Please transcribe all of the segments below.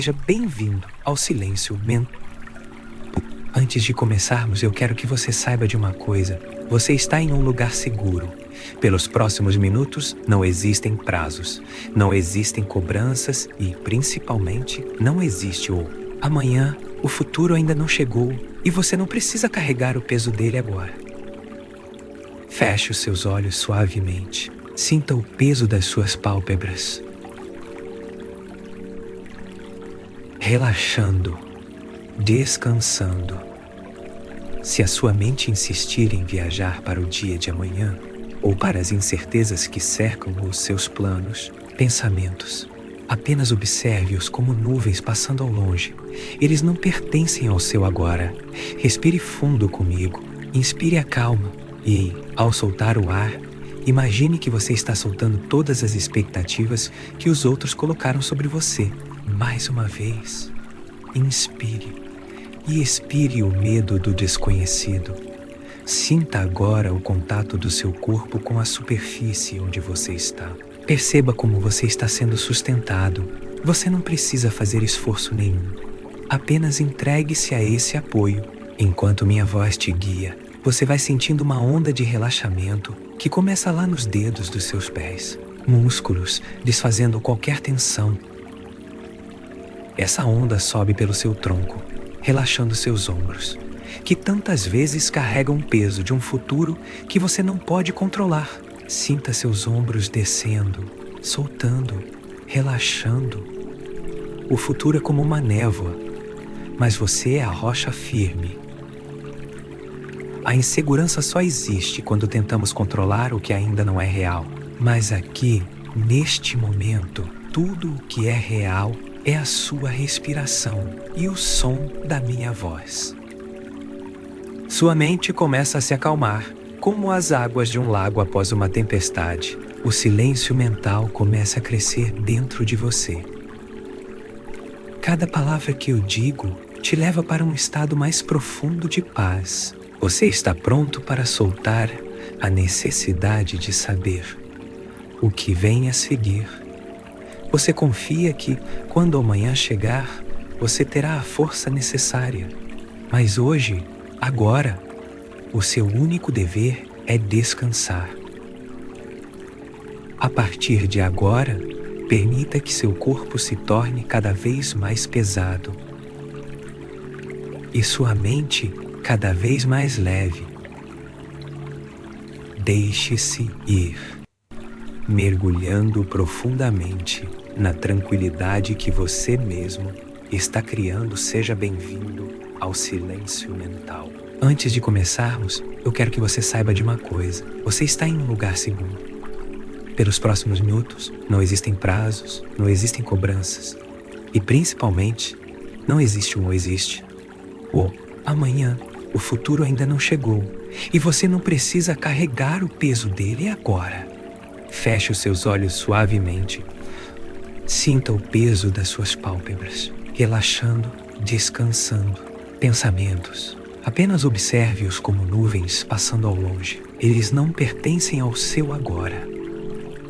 Seja bem-vindo ao silêncio mental. Antes de começarmos, eu quero que você saiba de uma coisa. Você está em um lugar seguro. Pelos próximos minutos, não existem prazos, não existem cobranças e, principalmente, não existe o amanhã. O futuro ainda não chegou e você não precisa carregar o peso dele agora. Feche os seus olhos suavemente. Sinta o peso das suas pálpebras. Relaxando, descansando. Se a sua mente insistir em viajar para o dia de amanhã, ou para as incertezas que cercam os seus planos, pensamentos, apenas observe-os como nuvens passando ao longe. Eles não pertencem ao seu agora. Respire fundo comigo, inspire a calma e, ao soltar o ar, imagine que você está soltando todas as expectativas que os outros colocaram sobre você. Mais uma vez, inspire e expire o medo do desconhecido. Sinta agora o contato do seu corpo com a superfície onde você está. Perceba como você está sendo sustentado. Você não precisa fazer esforço nenhum. Apenas entregue-se a esse apoio. Enquanto minha voz te guia, você vai sentindo uma onda de relaxamento que começa lá nos dedos dos seus pés, músculos, desfazendo qualquer tensão. Essa onda sobe pelo seu tronco, relaxando seus ombros, que tantas vezes carregam o peso de um futuro que você não pode controlar. Sinta seus ombros descendo, soltando, relaxando. O futuro é como uma névoa, mas você é a rocha firme. A insegurança só existe quando tentamos controlar o que ainda não é real. Mas aqui, neste momento, tudo o que é real é a sua respiração e o som da minha voz. Sua mente começa a se acalmar, como as águas de um lago após uma tempestade. O silêncio mental começa a crescer dentro de você. Cada palavra que eu digo te leva para um estado mais profundo de paz. Você está pronto para soltar a necessidade de saber o que vem a seguir. Você confia que, quando amanhã chegar, você terá a força necessária. Mas hoje, agora, o seu único dever é descansar. A partir de agora, permita que seu corpo se torne cada vez mais pesado e sua mente cada vez mais leve. Deixe-se ir, mergulhando profundamente na tranquilidade que você mesmo está criando. Seja bem-vindo ao silêncio mental. Antes de começarmos, eu quero que você saiba de uma coisa. Você está em um lugar seguro. Pelos próximos minutos, não existem prazos, não existem cobranças. E principalmente, não existe um ou existe. O amanhã, o futuro ainda não chegou. E você não precisa carregar o peso dele agora. Feche os seus olhos suavemente. Sinta o peso das suas pálpebras, relaxando, descansando. Pensamentos, apenas observe-os como nuvens passando ao longe. Eles não pertencem ao seu agora.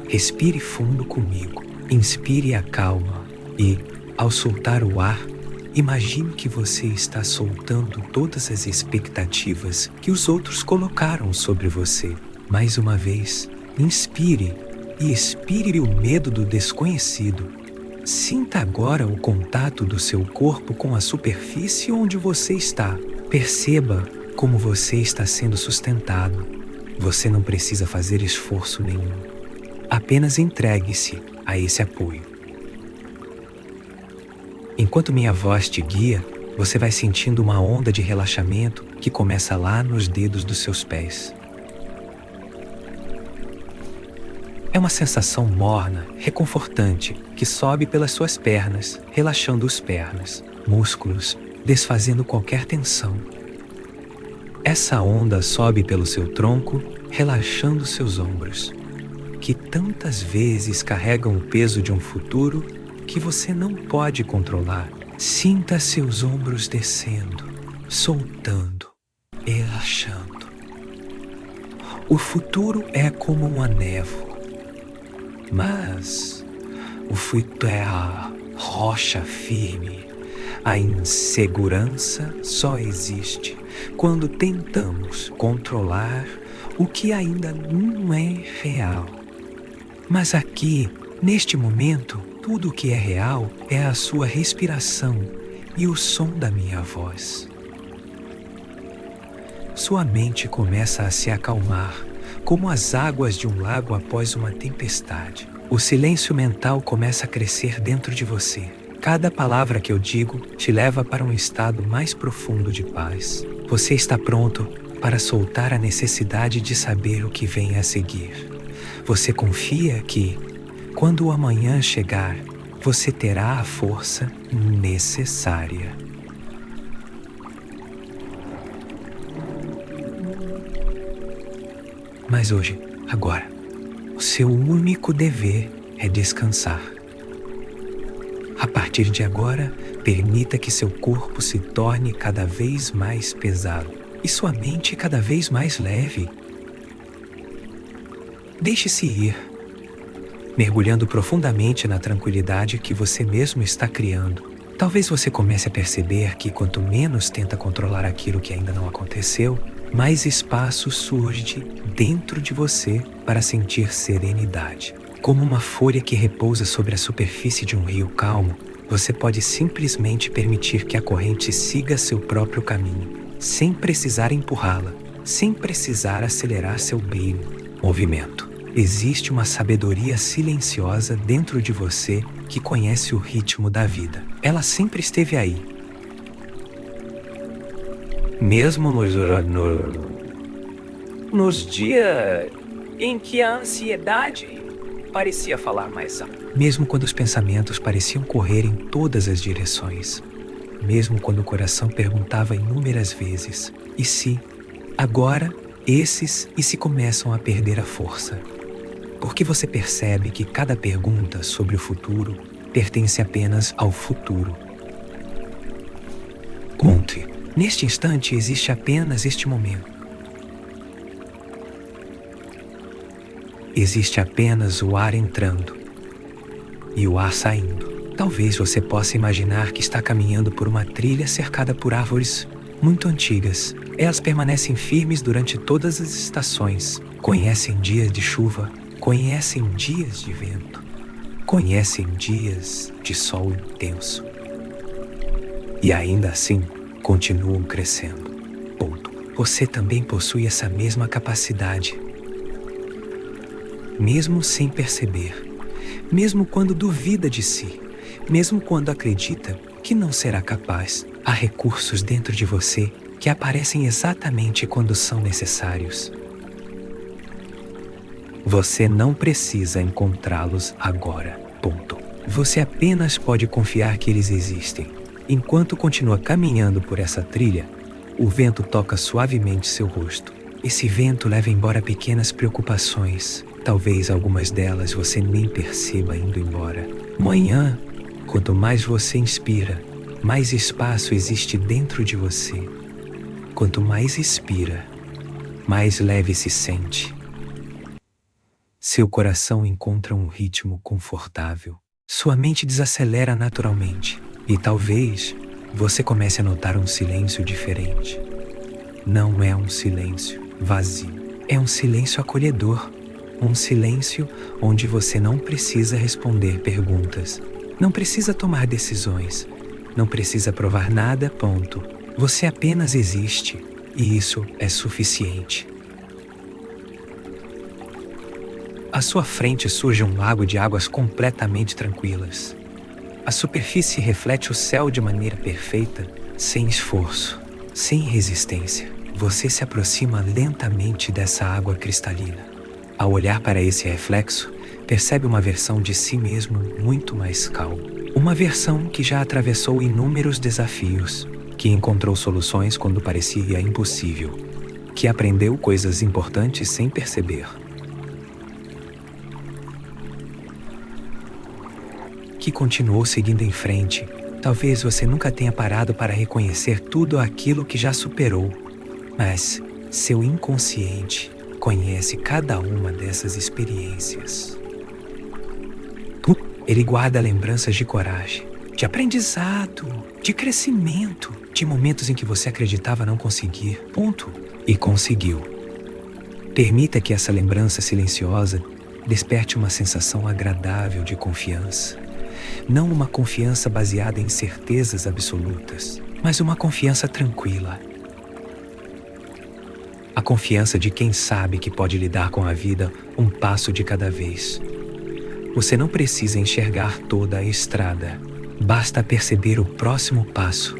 Respire fundo comigo, inspire a calma e, ao soltar o ar, imagine que você está soltando todas as expectativas que os outros colocaram sobre você. Mais uma vez, inspire e expire o medo do desconhecido. Sinta agora o contato do seu corpo com a superfície onde você está. Perceba como você está sendo sustentado. Você não precisa fazer esforço nenhum. Apenas entregue-se a esse apoio. Enquanto minha voz te guia, você vai sentindo uma onda de relaxamento que começa lá nos dedos dos seus pés. É uma sensação morna, reconfortante, que sobe pelas suas pernas, relaxando os pernas, músculos, desfazendo qualquer tensão. Essa onda sobe pelo seu tronco, relaxando seus ombros, que tantas vezes carregam o peso de um futuro que você não pode controlar. Sinta seus ombros descendo, soltando, relaxando. O futuro é como uma névoa, mas o futuro é rocha firme. A insegurança só existe quando tentamos controlar o que ainda não é real. Mas aqui, neste momento, tudo o que é real é a sua respiração e o som da minha voz. Sua mente começa a se acalmar, como as águas de um lago após uma tempestade. O silêncio mental começa a crescer dentro de você. Cada palavra que eu digo te leva para um estado mais profundo de paz. Você está pronto para soltar a necessidade de saber o que vem a seguir. Você confia que, quando o amanhã chegar, você terá a força necessária. Mas hoje, agora, o seu único dever é descansar. A partir de agora, permita que seu corpo se torne cada vez mais pesado e sua mente cada vez mais leve. Deixe-se ir, mergulhando profundamente na tranquilidade que você mesmo está criando. Talvez você comece a perceber que quanto menos tenta controlar aquilo que ainda não aconteceu, mais espaço surge dentro de você para sentir serenidade. Como uma folha que repousa sobre a superfície de um rio calmo, você pode simplesmente permitir que a corrente siga seu próprio caminho, sem precisar empurrá-la, sem precisar acelerar seu movimento. Existe uma sabedoria silenciosa dentro de você que conhece o ritmo da vida. Ela sempre esteve aí. Mesmo nos dias em que a ansiedade parecia falar mais alto. Mesmo quando os pensamentos pareciam correr em todas as direções. Mesmo quando o coração perguntava inúmeras vezes: e se? Agora, esses e se começam a perder a força. Porque você percebe que cada pergunta sobre o futuro pertence apenas ao futuro. Conte. Neste instante existe apenas este momento. Existe apenas o ar entrando e o ar saindo. Talvez você possa imaginar que está caminhando por uma trilha cercada por árvores muito antigas. Elas permanecem firmes durante todas as estações. Conhecem dias de chuva, conhecem dias de vento, conhecem dias de sol intenso. E ainda assim, continuam crescendo. Ponto. Você também possui essa mesma capacidade. Mesmo sem perceber, mesmo quando duvida de si, mesmo quando acredita que não será capaz, há recursos dentro de você que aparecem exatamente quando são necessários. Você não precisa encontrá-los agora. Ponto. Você apenas pode confiar que eles existem. Enquanto continua caminhando por essa trilha, o vento toca suavemente seu rosto. Esse vento leva embora pequenas preocupações. Talvez algumas delas você nem perceba indo embora. Amanhã, quanto mais você inspira, mais espaço existe dentro de você. Quanto mais expira, mais leve se sente. Seu coração encontra um ritmo confortável. Sua mente desacelera naturalmente. E talvez você comece a notar um silêncio diferente. Não é um silêncio vazio. É um silêncio acolhedor. Um silêncio onde você não precisa responder perguntas. Não precisa tomar decisões. Não precisa provar nada, ponto. Você apenas existe. E isso é suficiente. À sua frente surge um lago de águas completamente tranquilas. A superfície reflete o céu de maneira perfeita, sem esforço, sem resistência. Você se aproxima lentamente dessa água cristalina. Ao olhar para esse reflexo, percebe uma versão de si mesmo muito mais calma. Uma versão que já atravessou inúmeros desafios, que encontrou soluções quando parecia impossível, que aprendeu coisas importantes sem perceber. Que continuou seguindo em frente. Talvez você nunca tenha parado para reconhecer tudo aquilo que já superou, mas seu inconsciente conhece cada uma dessas experiências. Ele guarda lembranças de coragem, de aprendizado, de crescimento, de momentos em que você acreditava não conseguir. Ponto. E conseguiu. Permita que essa lembrança silenciosa desperte uma sensação agradável de confiança. Não uma confiança baseada em certezas absolutas, mas uma confiança tranquila. A confiança de quem sabe que pode lidar com a vida um passo de cada vez. Você não precisa enxergar toda a estrada. Basta perceber o próximo passo.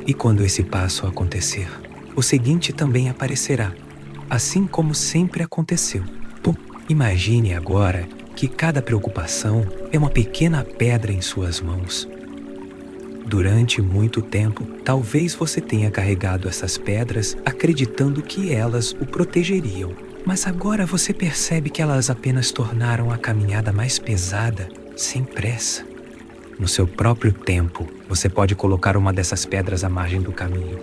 E quando esse passo acontecer, o seguinte também aparecerá, assim como sempre aconteceu. Imagine agora que cada preocupação é uma pequena pedra em suas mãos. Durante muito tempo, talvez você tenha carregado essas pedras acreditando que elas o protegeriam. Mas agora você percebe que elas apenas tornaram a caminhada mais pesada, sem pressa. No seu próprio tempo, você pode colocar uma dessas pedras à margem do caminho.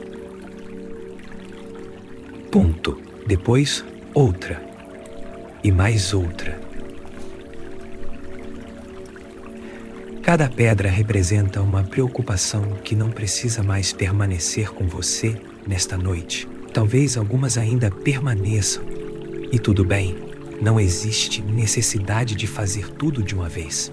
Ponto. Depois, outra. E mais outra. Cada pedra representa uma preocupação que não precisa mais permanecer com você nesta noite. Talvez algumas ainda permaneçam. E tudo bem, não existe necessidade de fazer tudo de uma vez.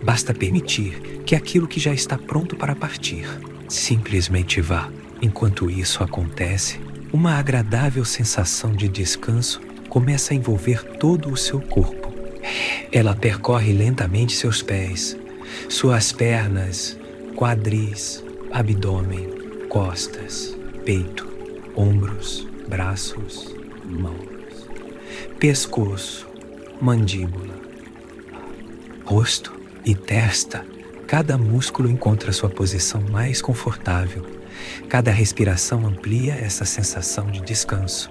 Basta permitir que aquilo que já está pronto para partir, simplesmente vá. Enquanto isso acontece, uma agradável sensação de descanso começa a envolver todo o seu corpo. Ela percorre lentamente seus pés, suas pernas, quadris, abdômen, costas, peito, ombros, braços, mãos, pescoço, mandíbula, rosto e testa. Cada músculo encontra sua posição mais confortável. Cada respiração amplia essa sensação de descanso.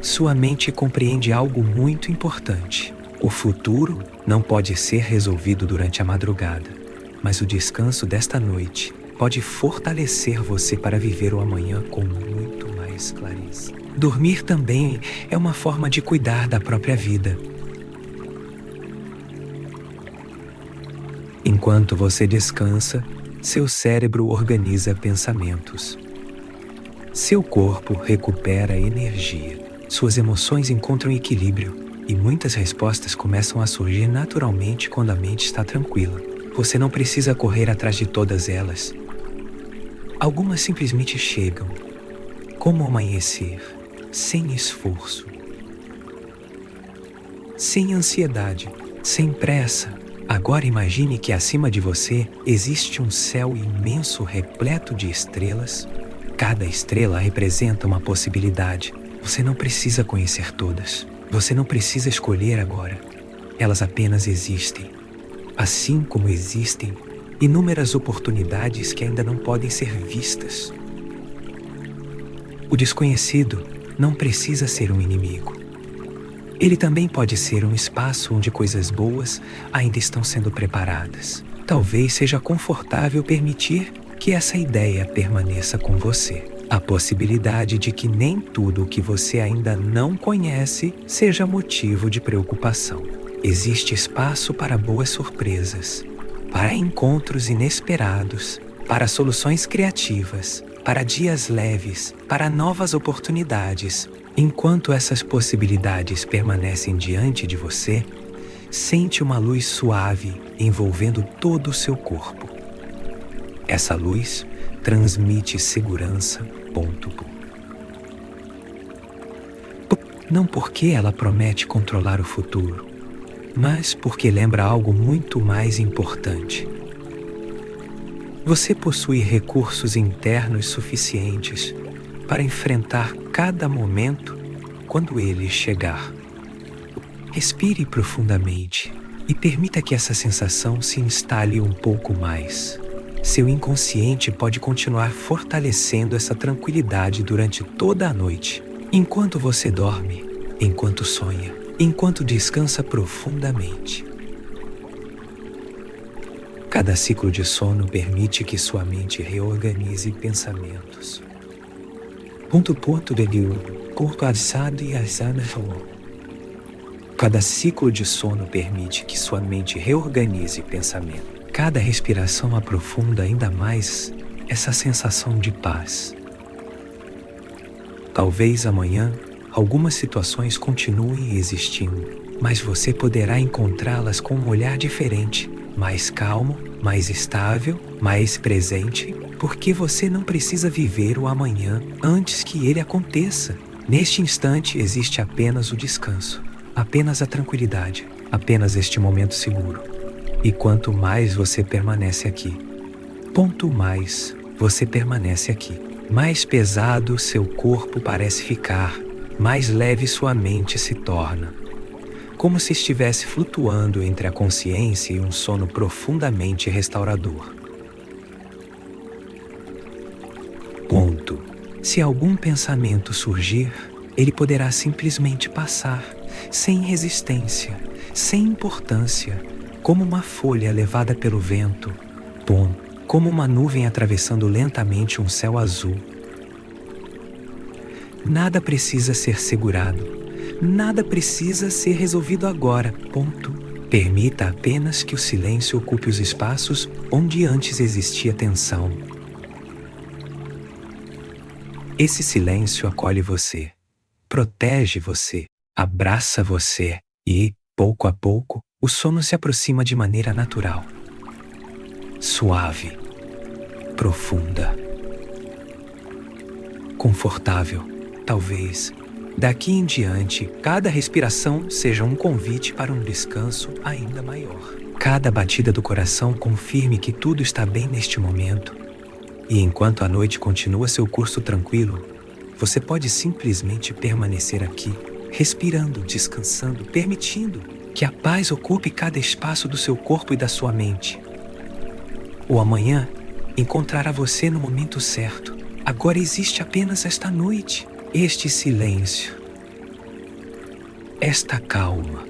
Sua mente compreende algo muito importante. O futuro não pode ser resolvido durante a madrugada, mas o descanso desta noite pode fortalecer você para viver o amanhã com muito mais clareza. Dormir também é uma forma de cuidar da própria vida. Enquanto você descansa, seu cérebro organiza pensamentos. Seu corpo recupera energia. Suas emoções encontram equilíbrio. E muitas respostas começam a surgir naturalmente quando a mente está tranquila. Você não precisa correr atrás de todas elas. Algumas simplesmente chegam, como o amanhecer, sem esforço, sem ansiedade, sem pressa. Agora imagine que acima de você existe um céu imenso repleto de estrelas. Cada estrela representa uma possibilidade. Você não precisa conhecer todas. Você não precisa escolher agora. Elas apenas existem. Assim como existem inúmeras oportunidades que ainda não podem ser vistas. O desconhecido não precisa ser um inimigo. Ele também pode ser um espaço onde coisas boas ainda estão sendo preparadas. Talvez seja confortável permitir que essa ideia permaneça com você. A possibilidade de que nem tudo o que você ainda não conhece seja motivo de preocupação. Existe espaço para boas surpresas, para encontros inesperados, para soluções criativas, para dias leves, para novas oportunidades. Enquanto essas possibilidades permanecem diante de você, sente uma luz suave envolvendo todo o seu corpo. Essa luz transmite segurança. Não porque ela promete controlar o futuro, mas porque lembra algo muito mais importante. Você possui recursos internos suficientes para enfrentar cada momento quando ele chegar. Respire profundamente e permita que essa sensação se instale um pouco mais. Seu inconsciente pode continuar fortalecendo essa tranquilidade durante toda a noite, enquanto você dorme, enquanto sonha, enquanto descansa profundamente. Cada ciclo de sono permite que sua mente reorganize pensamentos. Cada ciclo de sono permite que sua mente reorganize pensamento. Cada respiração aprofunda ainda mais essa sensação de paz. Talvez amanhã algumas situações continuem existindo, mas você poderá encontrá-las com um olhar diferente, mais calmo, mais estável, mais presente, porque você não precisa viver o amanhã antes que ele aconteça. Neste instante existe apenas o descanso, apenas a tranquilidade, apenas este momento seguro. E quanto mais você permanece aqui, mais você permanece aqui, mais pesado seu corpo parece ficar, mais leve sua mente se torna, como se estivesse flutuando entre a consciência e um sono profundamente restaurador. Se algum pensamento surgir, ele poderá simplesmente passar, sem resistência, sem importância, como uma folha levada pelo vento, como uma nuvem atravessando lentamente um céu azul. Nada precisa ser segurado, nada precisa ser resolvido agora, Permita apenas que o silêncio ocupe os espaços onde antes existia tensão. Esse silêncio acolhe você, protege você, abraça você e, pouco a pouco, o sono se aproxima de maneira natural, suave, profunda, confortável. Talvez, daqui em diante, cada respiração seja um convite para um descanso ainda maior. Cada batida do coração confirme que tudo está bem neste momento. E enquanto a noite continua seu curso tranquilo, você pode simplesmente permanecer aqui, respirando, descansando, permitindo que a paz ocupe cada espaço do seu corpo e da sua mente. O amanhã encontrará você no momento certo. Agora existe apenas esta noite, este silêncio, esta calma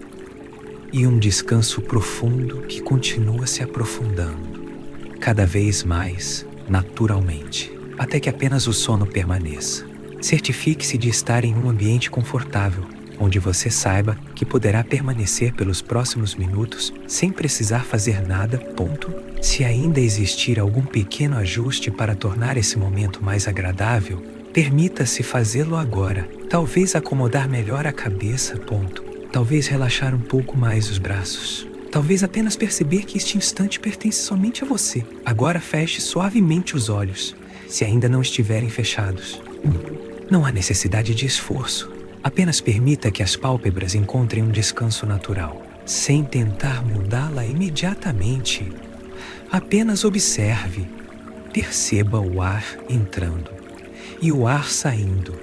e um descanso profundo que continua se aprofundando, cada vez mais naturalmente, até que apenas o sono permaneça. Certifique-se de estar em um ambiente confortável, onde você saiba que poderá permanecer pelos próximos minutos sem precisar fazer nada. Se ainda existir algum pequeno ajuste para tornar esse momento mais agradável, permita-se fazê-lo agora. Talvez acomodar melhor a cabeça. Talvez relaxar um pouco mais os braços. Talvez apenas perceber que este instante pertence somente a você. Agora feche suavemente os olhos, se ainda não estiverem fechados. Não há necessidade de esforço. Apenas permita que as pálpebras encontrem um descanso natural, sem tentar mudá-la imediatamente. Apenas observe, perceba o ar entrando e o ar saindo,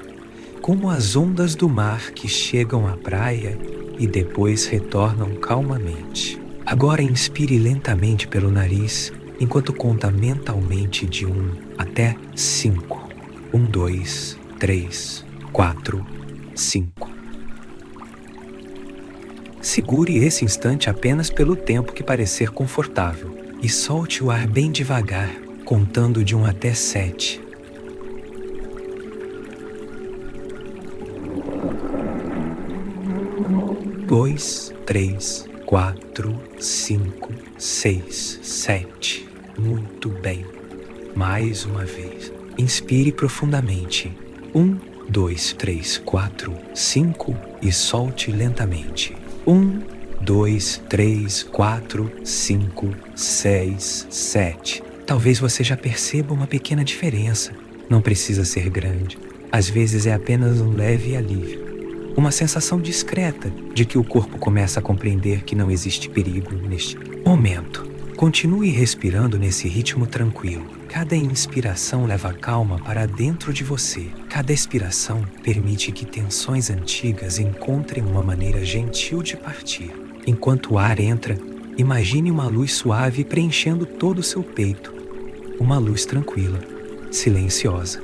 como as ondas do mar que chegam à praia e depois retornam calmamente. Agora inspire lentamente pelo nariz, enquanto conta mentalmente de 1 até 5. 1, 2, 3, 4, 5. Segure esse instante apenas pelo tempo que parecer confortável e solte o ar bem devagar, contando de 1 até 7. 2, 3, 4, 5, 6, 7. Muito bem. Mais uma vez. Inspire profundamente. 1, 2, 3, 4, 5 e solte lentamente. 1, 2, 3, 4, 5, 6, 7. Talvez você já perceba uma pequena diferença. Não precisa ser grande. Às vezes é apenas um leve alívio. Uma sensação discreta de que o corpo começa a compreender que não existe perigo neste momento. Continue respirando nesse ritmo tranquilo. Cada inspiração leva a calma para dentro de você. Cada expiração permite que tensões antigas encontrem uma maneira gentil de partir. Enquanto o ar entra, imagine uma luz suave preenchendo todo o seu peito. Uma luz tranquila, silenciosa,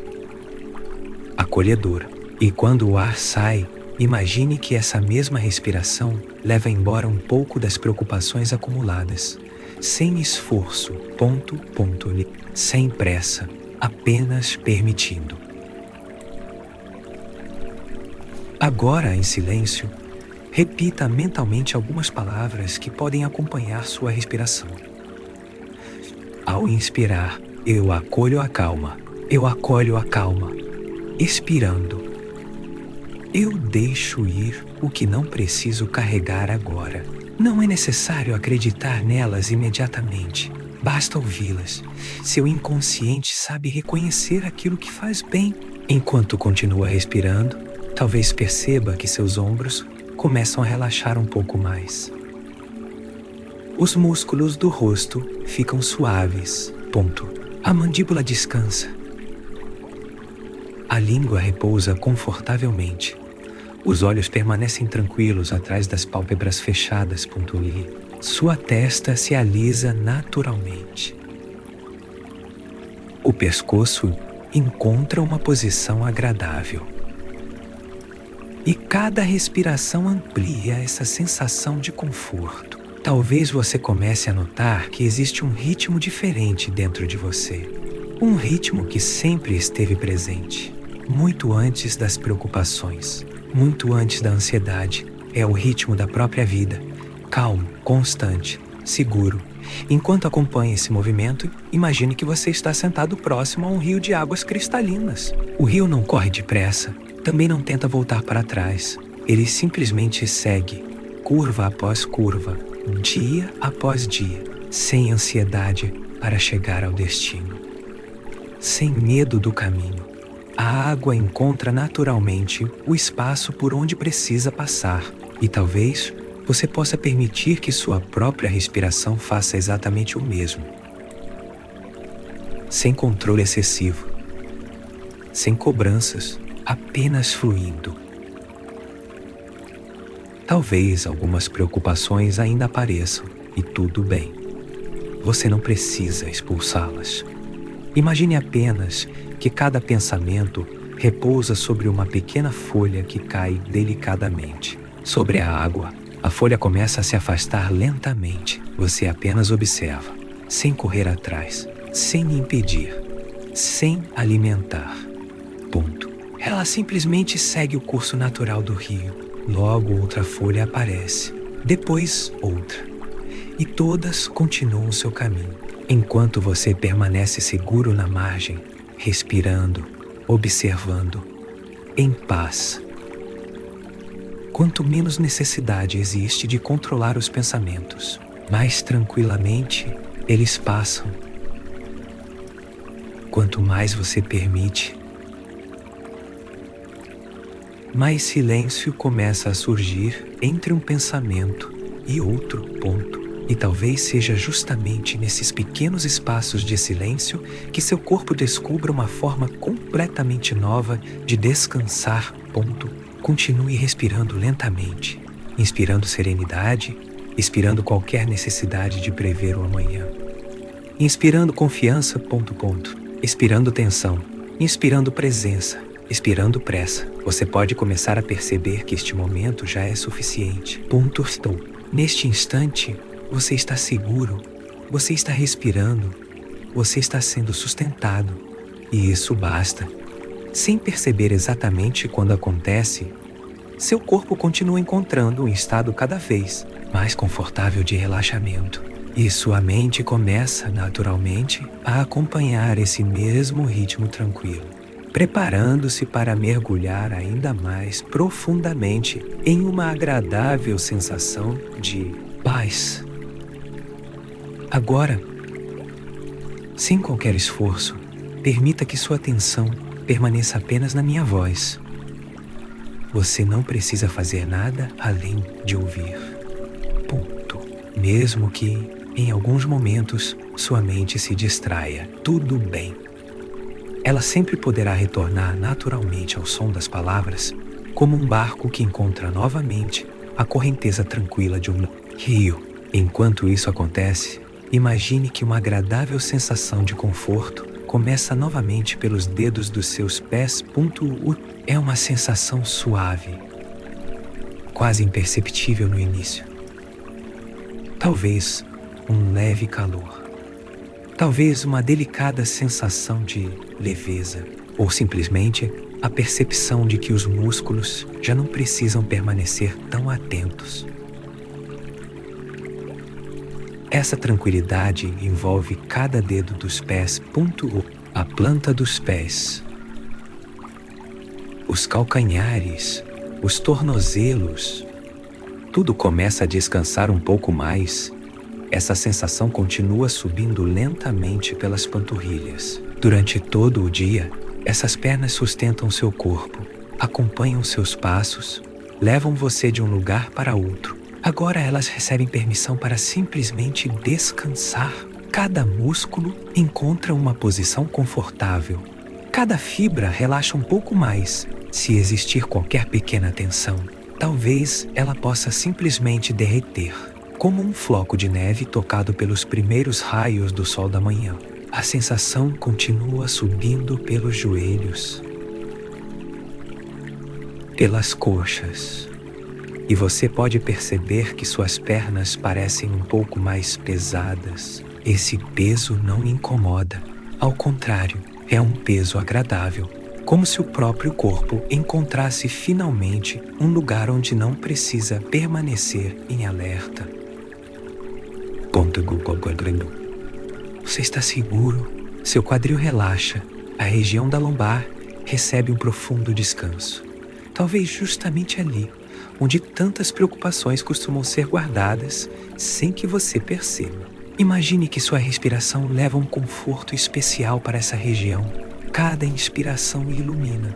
acolhedora. E quando o ar sai, imagine que essa mesma respiração leva embora um pouco das preocupações acumuladas, sem esforço, sem pressa, apenas permitindo. Agora, em silêncio, Repita mentalmente algumas palavras que podem acompanhar sua respiração. Ao inspirar, eu acolho a calma. Eu acolho a calma. Expirando, eu deixo ir o que não preciso carregar agora. Não é necessário acreditar nelas imediatamente. Basta ouvi-las. Seu inconsciente sabe reconhecer aquilo que faz bem. Enquanto continua respirando, talvez perceba que seus ombros começam a relaxar um pouco mais. Os músculos do rosto ficam suaves. A mandíbula descansa. A língua repousa confortavelmente. Os olhos permanecem tranquilos atrás das pálpebras fechadas. Sua testa se alisa naturalmente. O pescoço encontra uma posição agradável. E cada respiração amplia essa sensação de conforto. Talvez você comece a notar que existe um ritmo diferente dentro de você. Um ritmo que sempre esteve presente, muito antes das preocupações, muito antes da ansiedade. É o ritmo da própria vida, calmo, constante, seguro. Enquanto acompanha esse movimento, imagine que você está sentado próximo a um rio de águas cristalinas. O rio não corre depressa, também não tenta voltar para trás. Ele simplesmente segue, curva após curva, dia após dia, sem ansiedade para chegar ao destino. Sem medo do caminho, a água encontra naturalmente o espaço por onde precisa passar, e talvez você possa permitir que sua própria respiração faça exatamente o mesmo. Sem controle excessivo, sem cobranças, apenas fluindo. Talvez algumas preocupações ainda apareçam, e tudo bem. Você não precisa expulsá-las. Imagine apenas que cada pensamento repousa sobre uma pequena folha que cai delicadamente. Sobre a água, a folha começa a se afastar lentamente. Você apenas observa, sem correr atrás, sem impedir, sem alimentar. Ela simplesmente segue o curso natural do rio. Logo outra folha aparece, depois outra, e todas continuam seu caminho, enquanto você permanece seguro na margem, respirando, observando, em paz. Quanto menos necessidade existe de controlar os pensamentos, mais tranquilamente eles passam. Quanto mais você permite, mais silêncio começa a surgir entre um pensamento e outro. E talvez seja justamente nesses pequenos espaços de silêncio que seu corpo descubra uma forma completamente nova de descansar. Continue respirando lentamente, inspirando serenidade, expirando qualquer necessidade de prever o amanhã. Inspirando confiança. Expirando tensão, inspirando presença, expirando pressa. Você pode começar a perceber que este momento já é suficiente. Neste instante, você está seguro, você está respirando, você está sendo sustentado. E isso basta. Sem perceber exatamente quando acontece, seu corpo continua encontrando um estado cada vez mais confortável de relaxamento. E sua mente começa, naturalmente, a acompanhar esse mesmo ritmo tranquilo, preparando-se para mergulhar ainda mais profundamente em uma agradável sensação de paz. Agora, sem qualquer esforço, permita que sua atenção permaneça apenas na minha voz. Você não precisa fazer nada além de ouvir. Mesmo que, em alguns momentos, sua mente se distraia, tudo bem. Ela sempre poderá retornar naturalmente ao som das palavras, como um barco que encontra novamente a correnteza tranquila de um rio. Enquanto isso acontece, imagine que uma agradável sensação de conforto começa novamente pelos dedos dos seus pés. É uma sensação suave, quase imperceptível no início. Talvez um leve calor. Talvez uma delicada sensação de leveza, ou simplesmente a percepção de que os músculos já não precisam permanecer tão atentos. Essa tranquilidade envolve cada dedo dos pés, a planta dos pés, os calcanhares, os tornozelos. Tudo começa a descansar um pouco mais. Essa sensação continua subindo lentamente pelas panturrilhas. Durante todo o dia, essas pernas sustentam seu corpo, acompanham seus passos, levam você de um lugar para outro. Agora elas recebem permissão para simplesmente descansar. Cada músculo encontra uma posição confortável. Cada fibra relaxa um pouco mais. Se existir qualquer pequena tensão, talvez ela possa simplesmente derreter, como um floco de neve tocado pelos primeiros raios do sol da manhã. A sensação continua subindo pelos joelhos, pelas coxas, e você pode perceber que suas pernas parecem um pouco mais pesadas. Esse peso não incomoda, ao contrário, é um peso agradável, como se o próprio corpo encontrasse finalmente um lugar onde não precisa permanecer em alerta. Você está seguro, seu quadril relaxa, a região da lombar recebe um profundo descanso. Talvez justamente ali, onde tantas preocupações costumam ser guardadas sem que você perceba. Imagine que sua respiração leva um conforto especial para essa região. Cada inspiração ilumina,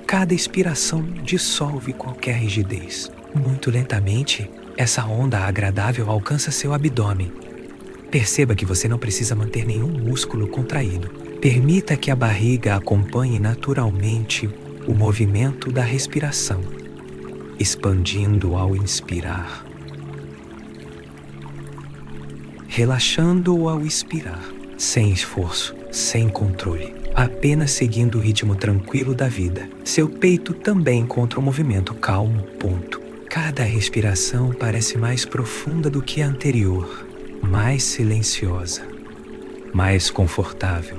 cada expiração dissolve qualquer rigidez. Muito lentamente, essa onda agradável alcança seu abdômen. Perceba que você não precisa manter nenhum músculo contraído. Permita que a barriga acompanhe naturalmente o movimento da respiração, expandindo ao inspirar, relaxando ao expirar, sem esforço, sem controle, apenas seguindo o ritmo tranquilo da vida. Seu peito também encontra um movimento calmo. Cada respiração parece mais profunda do que a anterior, mais silenciosa, mais confortável.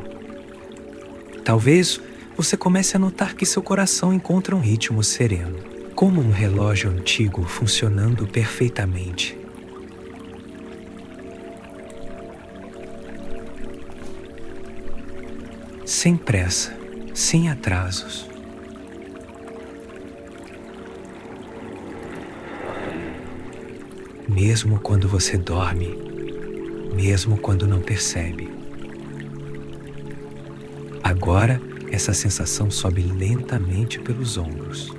Talvez você comece a notar que seu coração encontra um ritmo sereno, como um relógio antigo funcionando perfeitamente. Sem pressa, sem atrasos. Mesmo quando você dorme, mesmo quando não percebe. Agora, essa sensação sobe lentamente pelos ombros.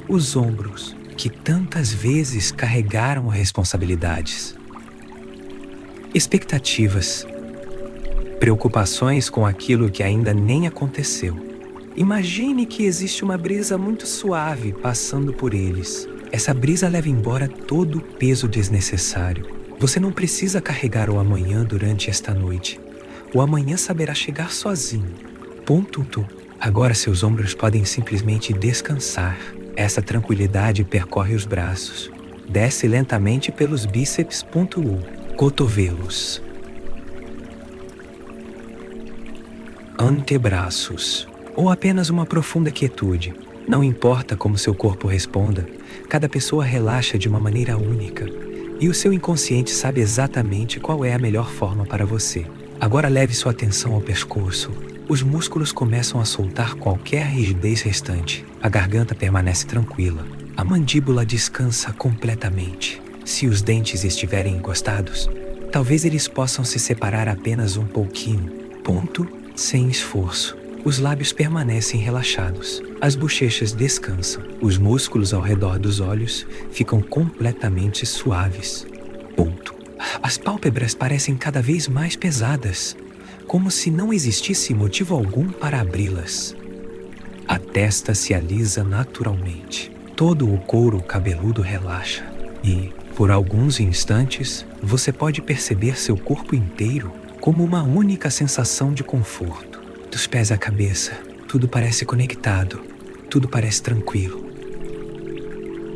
Os ombros que tantas vezes carregaram responsabilidades, expectativas, preocupações com aquilo que ainda nem aconteceu. Imagine que existe uma brisa muito suave passando por eles. Essa brisa leva embora todo o peso desnecessário. Você não precisa carregar o amanhã durante esta noite. O amanhã saberá chegar sozinho. Agora seus ombros podem simplesmente descansar. Essa tranquilidade percorre os braços. Desce lentamente pelos bíceps. Cotovelos. Antebraços. Ou apenas uma profunda quietude. Não importa como seu corpo responda, cada pessoa relaxa de uma maneira única. E o seu inconsciente sabe exatamente qual é a melhor forma para você. Agora leve sua atenção ao pescoço. Os músculos começam a soltar qualquer rigidez restante. A garganta permanece tranquila. A mandíbula descansa completamente. Se os dentes estiverem encostados, talvez eles possam se separar apenas um pouquinho. Sem esforço. Os lábios permanecem relaxados. As bochechas descansam. Os músculos ao redor dos olhos ficam completamente suaves. As pálpebras parecem cada vez mais pesadas, como se não existisse motivo algum para abri-las. A testa se alisa naturalmente. Todo o couro cabeludo relaxa. E, por alguns instantes, você pode perceber seu corpo inteiro como uma única sensação de conforto. Dos pés à cabeça, tudo parece conectado, tudo parece tranquilo.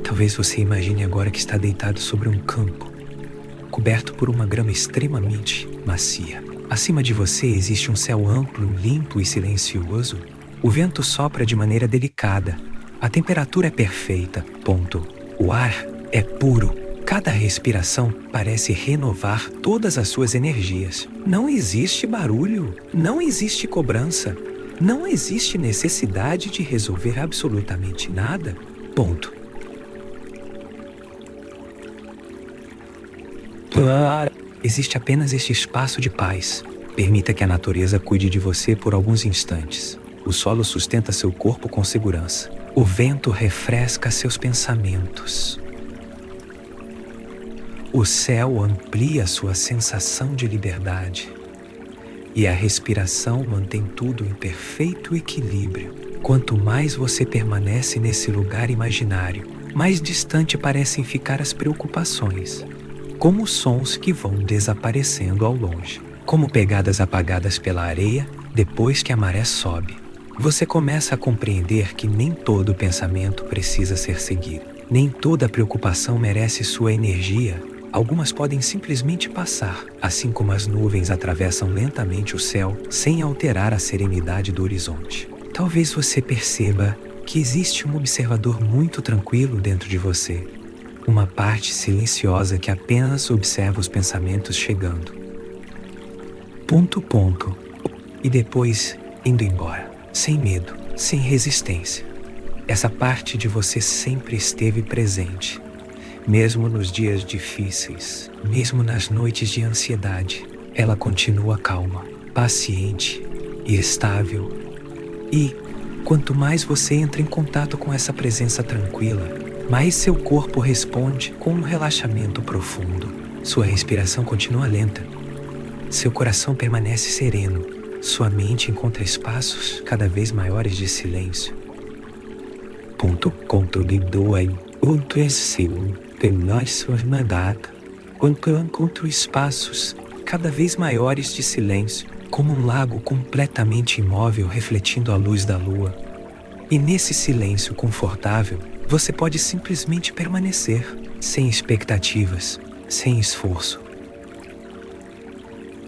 Talvez você imagine agora que está deitado sobre um campo, coberto por uma grama extremamente macia. Acima de você existe um céu amplo, limpo e silencioso. O vento sopra de maneira delicada. A temperatura é perfeita. Ponto. O ar é puro. Cada respiração parece renovar todas as suas energias. Não existe barulho. Não existe cobrança. Não existe necessidade de resolver absolutamente nada. Ponto. Existe apenas este espaço de paz. Permita que a natureza cuide de você por alguns instantes. O solo sustenta seu corpo com segurança. O vento refresca seus pensamentos. O céu amplia sua sensação de liberdade. E a respiração mantém tudo em perfeito equilíbrio. Quanto mais você permanece nesse lugar imaginário, mais distante parecem ficar as preocupações, como sons que vão desaparecendo ao longe, como pegadas apagadas pela areia depois que a maré sobe. Você começa a compreender que nem todo pensamento precisa ser seguido. Nem toda preocupação merece sua energia. Algumas podem simplesmente passar, assim como as nuvens atravessam lentamente o céu, sem alterar a serenidade do horizonte. Talvez você perceba que existe um observador muito tranquilo dentro de você. Uma parte silenciosa que apenas observa os pensamentos chegando. Ponto. E depois indo embora. Sem medo, sem resistência. Essa parte de você sempre esteve presente, mesmo nos dias difíceis, mesmo nas noites de ansiedade. Ela continua calma, paciente e estável. E, quanto mais você entra em contato com essa presença tranquila, mais seu corpo responde com um relaxamento profundo. Sua respiração continua lenta. Seu coração permanece sereno. Sua mente encontra espaços cada vez maiores de silêncio. Quando eu encontro espaços cada vez maiores de silêncio, como um lago completamente imóvel refletindo a luz da lua. E nesse silêncio confortável, você pode simplesmente permanecer, sem expectativas, sem esforço,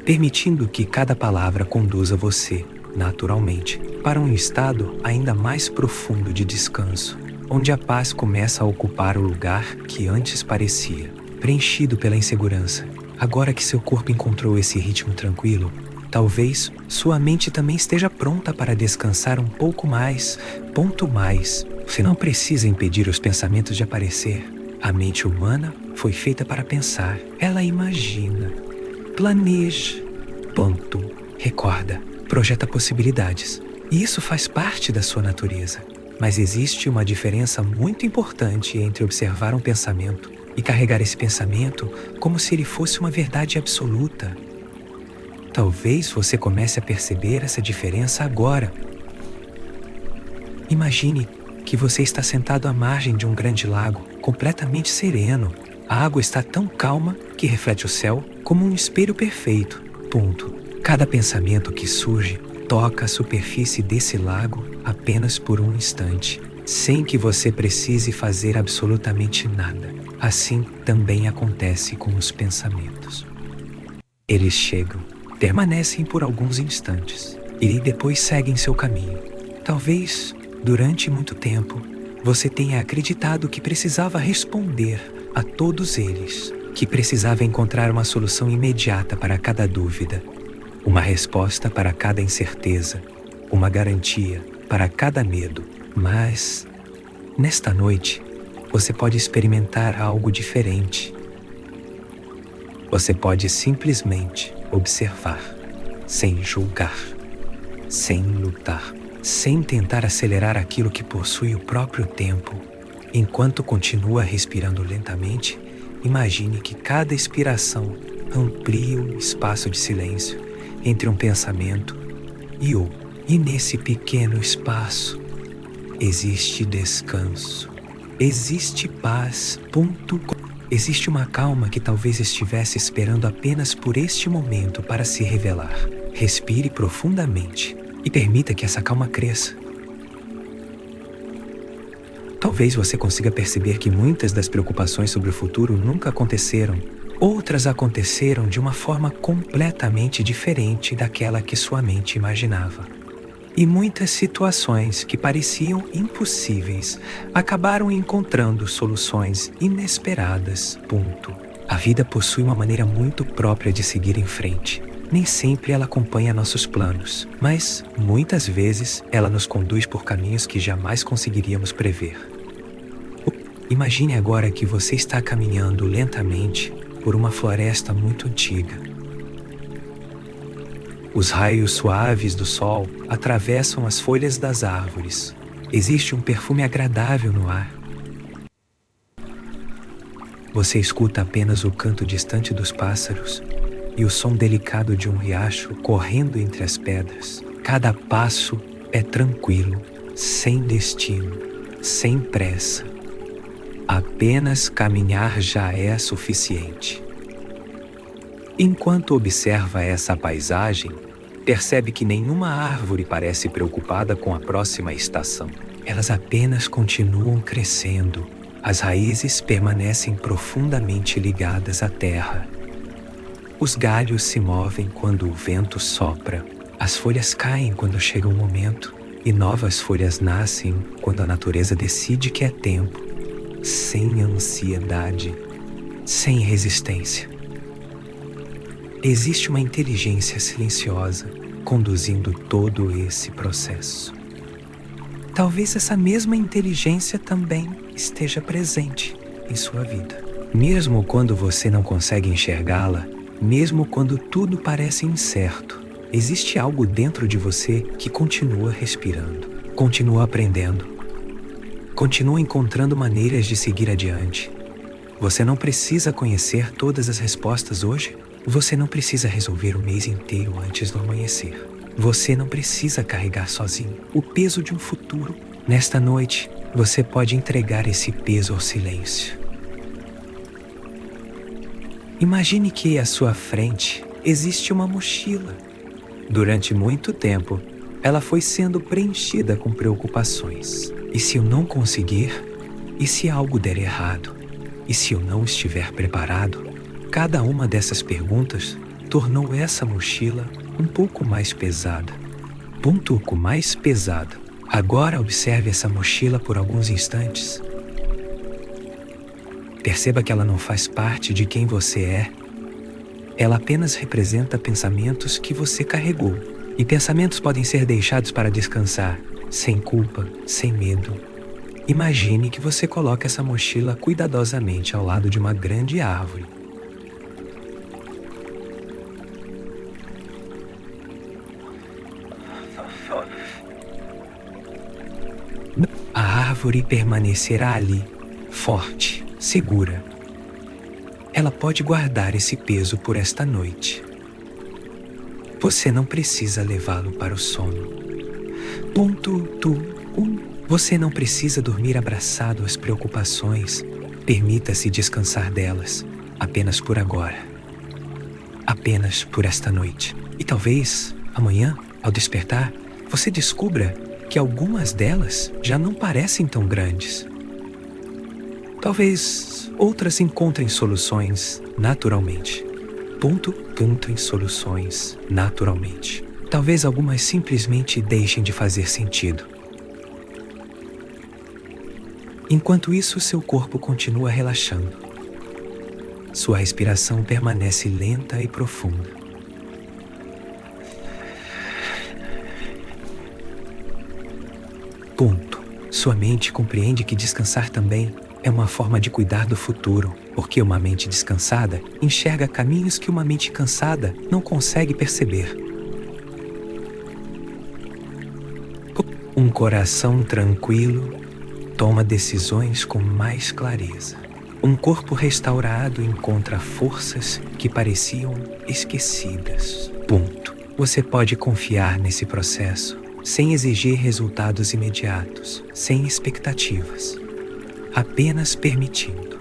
permitindo que cada palavra conduza você, naturalmente, para um estado ainda mais profundo de descanso, onde a paz começa a ocupar o lugar que antes parecia preenchido pela insegurança. Agora que seu corpo encontrou esse ritmo tranquilo, talvez sua mente também esteja pronta para descansar um pouco mais. Você não precisa impedir os pensamentos de aparecer. A mente humana foi feita para pensar. Ela imagina, planeja. Recorda, projeta possibilidades. E isso faz parte da sua natureza. Mas existe uma diferença muito importante entre observar um pensamento e carregar esse pensamento como se ele fosse uma verdade absoluta. Talvez você comece a perceber essa diferença agora. Imagine que você está sentado à margem de um grande lago, completamente sereno. A água está tão calma que reflete o céu como um espelho perfeito. Cada pensamento que surge toca a superfície desse lago apenas por um instante, sem que você precise fazer absolutamente nada. Assim também acontece com os pensamentos. Eles chegam, permanecem por alguns instantes e depois seguem seu caminho. Talvez, durante muito tempo, você tenha acreditado que precisava responder a todos eles, que precisava encontrar uma solução imediata para cada dúvida, uma resposta para cada incerteza, uma garantia para cada medo. Mas, nesta noite, você pode experimentar algo diferente. Você pode simplesmente observar, sem julgar, sem lutar, sem tentar acelerar aquilo que possui o próprio tempo. Enquanto continua respirando lentamente, imagine que cada expiração amplia o espaço de silêncio entre um pensamento e outro. E nesse pequeno espaço existe descanso, existe paz. Existe uma calma que talvez estivesse esperando apenas por este momento para se revelar. Respire profundamente e permita que essa calma cresça. Talvez você consiga perceber que muitas das preocupações sobre o futuro nunca aconteceram. Outras aconteceram de uma forma completamente diferente daquela que sua mente imaginava. E muitas situações que pareciam impossíveis acabaram encontrando soluções inesperadas. A vida possui uma maneira muito própria de seguir em frente. Nem sempre ela acompanha nossos planos, mas muitas vezes ela nos conduz por caminhos que jamais conseguiríamos prever. Imagine agora que você está caminhando lentamente por uma floresta muito antiga. Os raios suaves do sol atravessam as folhas das árvores. Existe um perfume agradável no ar. Você escuta apenas o canto distante dos pássaros e o som delicado de um riacho correndo entre as pedras. Cada passo é tranquilo, sem destino, sem pressa. Apenas caminhar já é suficiente. Enquanto observa essa paisagem, percebe que nenhuma árvore parece preocupada com a próxima estação. Elas apenas continuam crescendo. As raízes permanecem profundamente ligadas à terra. Os galhos se movem quando o vento sopra. As folhas caem quando chega o momento e novas folhas nascem quando a natureza decide que é tempo. Sem ansiedade, sem resistência. Existe uma inteligência silenciosa conduzindo todo esse processo. Talvez essa mesma inteligência também esteja presente em sua vida. Mesmo quando você não consegue enxergá-la, mesmo quando tudo parece incerto, existe algo dentro de você que continua respirando, continua aprendendo, continua encontrando maneiras de seguir adiante. Você não precisa conhecer todas as respostas hoje. Você não precisa resolver o mês inteiro antes do amanhecer. Você não precisa carregar sozinho o peso de um futuro. Nesta noite, você pode entregar esse peso ao silêncio. Imagine que à sua frente existe uma mochila. Durante muito tempo, ela foi sendo preenchida com preocupações. E se eu não conseguir? E se algo der errado? E se eu não estiver preparado? Cada uma dessas perguntas tornou essa mochila um pouco mais pesada. Mais pesada. Agora observe essa mochila por alguns instantes. Perceba que ela não faz parte de quem você é. Ela apenas representa pensamentos que você carregou. E pensamentos podem ser deixados para descansar, sem culpa, sem medo. Imagine que você coloca essa mochila cuidadosamente ao lado de uma grande árvore. A árvore permanecerá ali, forte, segura. Ela pode guardar esse peso por esta noite. Você não precisa levá-lo para o sono. Você não precisa dormir abraçado às preocupações. Permita-se descansar delas, apenas por agora. Apenas por esta noite. E talvez, amanhã, ao despertar, você descubra que algumas delas já não parecem tão grandes. Talvez outras encontrem soluções naturalmente. Encontrem soluções naturalmente. Talvez algumas simplesmente deixem de fazer sentido. Enquanto isso, seu corpo continua relaxando. Sua respiração permanece lenta e profunda. Sua mente compreende que descansar também é uma forma de cuidar do futuro, porque uma mente descansada enxerga caminhos que uma mente cansada não consegue perceber. Um coração tranquilo toma decisões com mais clareza. Um corpo restaurado encontra forças que pareciam esquecidas. Você pode confiar nesse processo, sem exigir resultados imediatos, sem expectativas, apenas permitindo.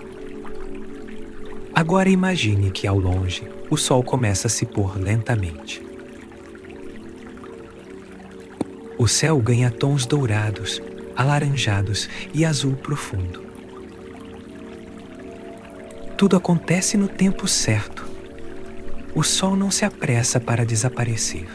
Agora imagine que ao longe, o sol começa a se pôr lentamente. O céu ganha tons dourados, alaranjados e azul profundo. Tudo acontece no tempo certo. O sol não se apressa para desaparecer.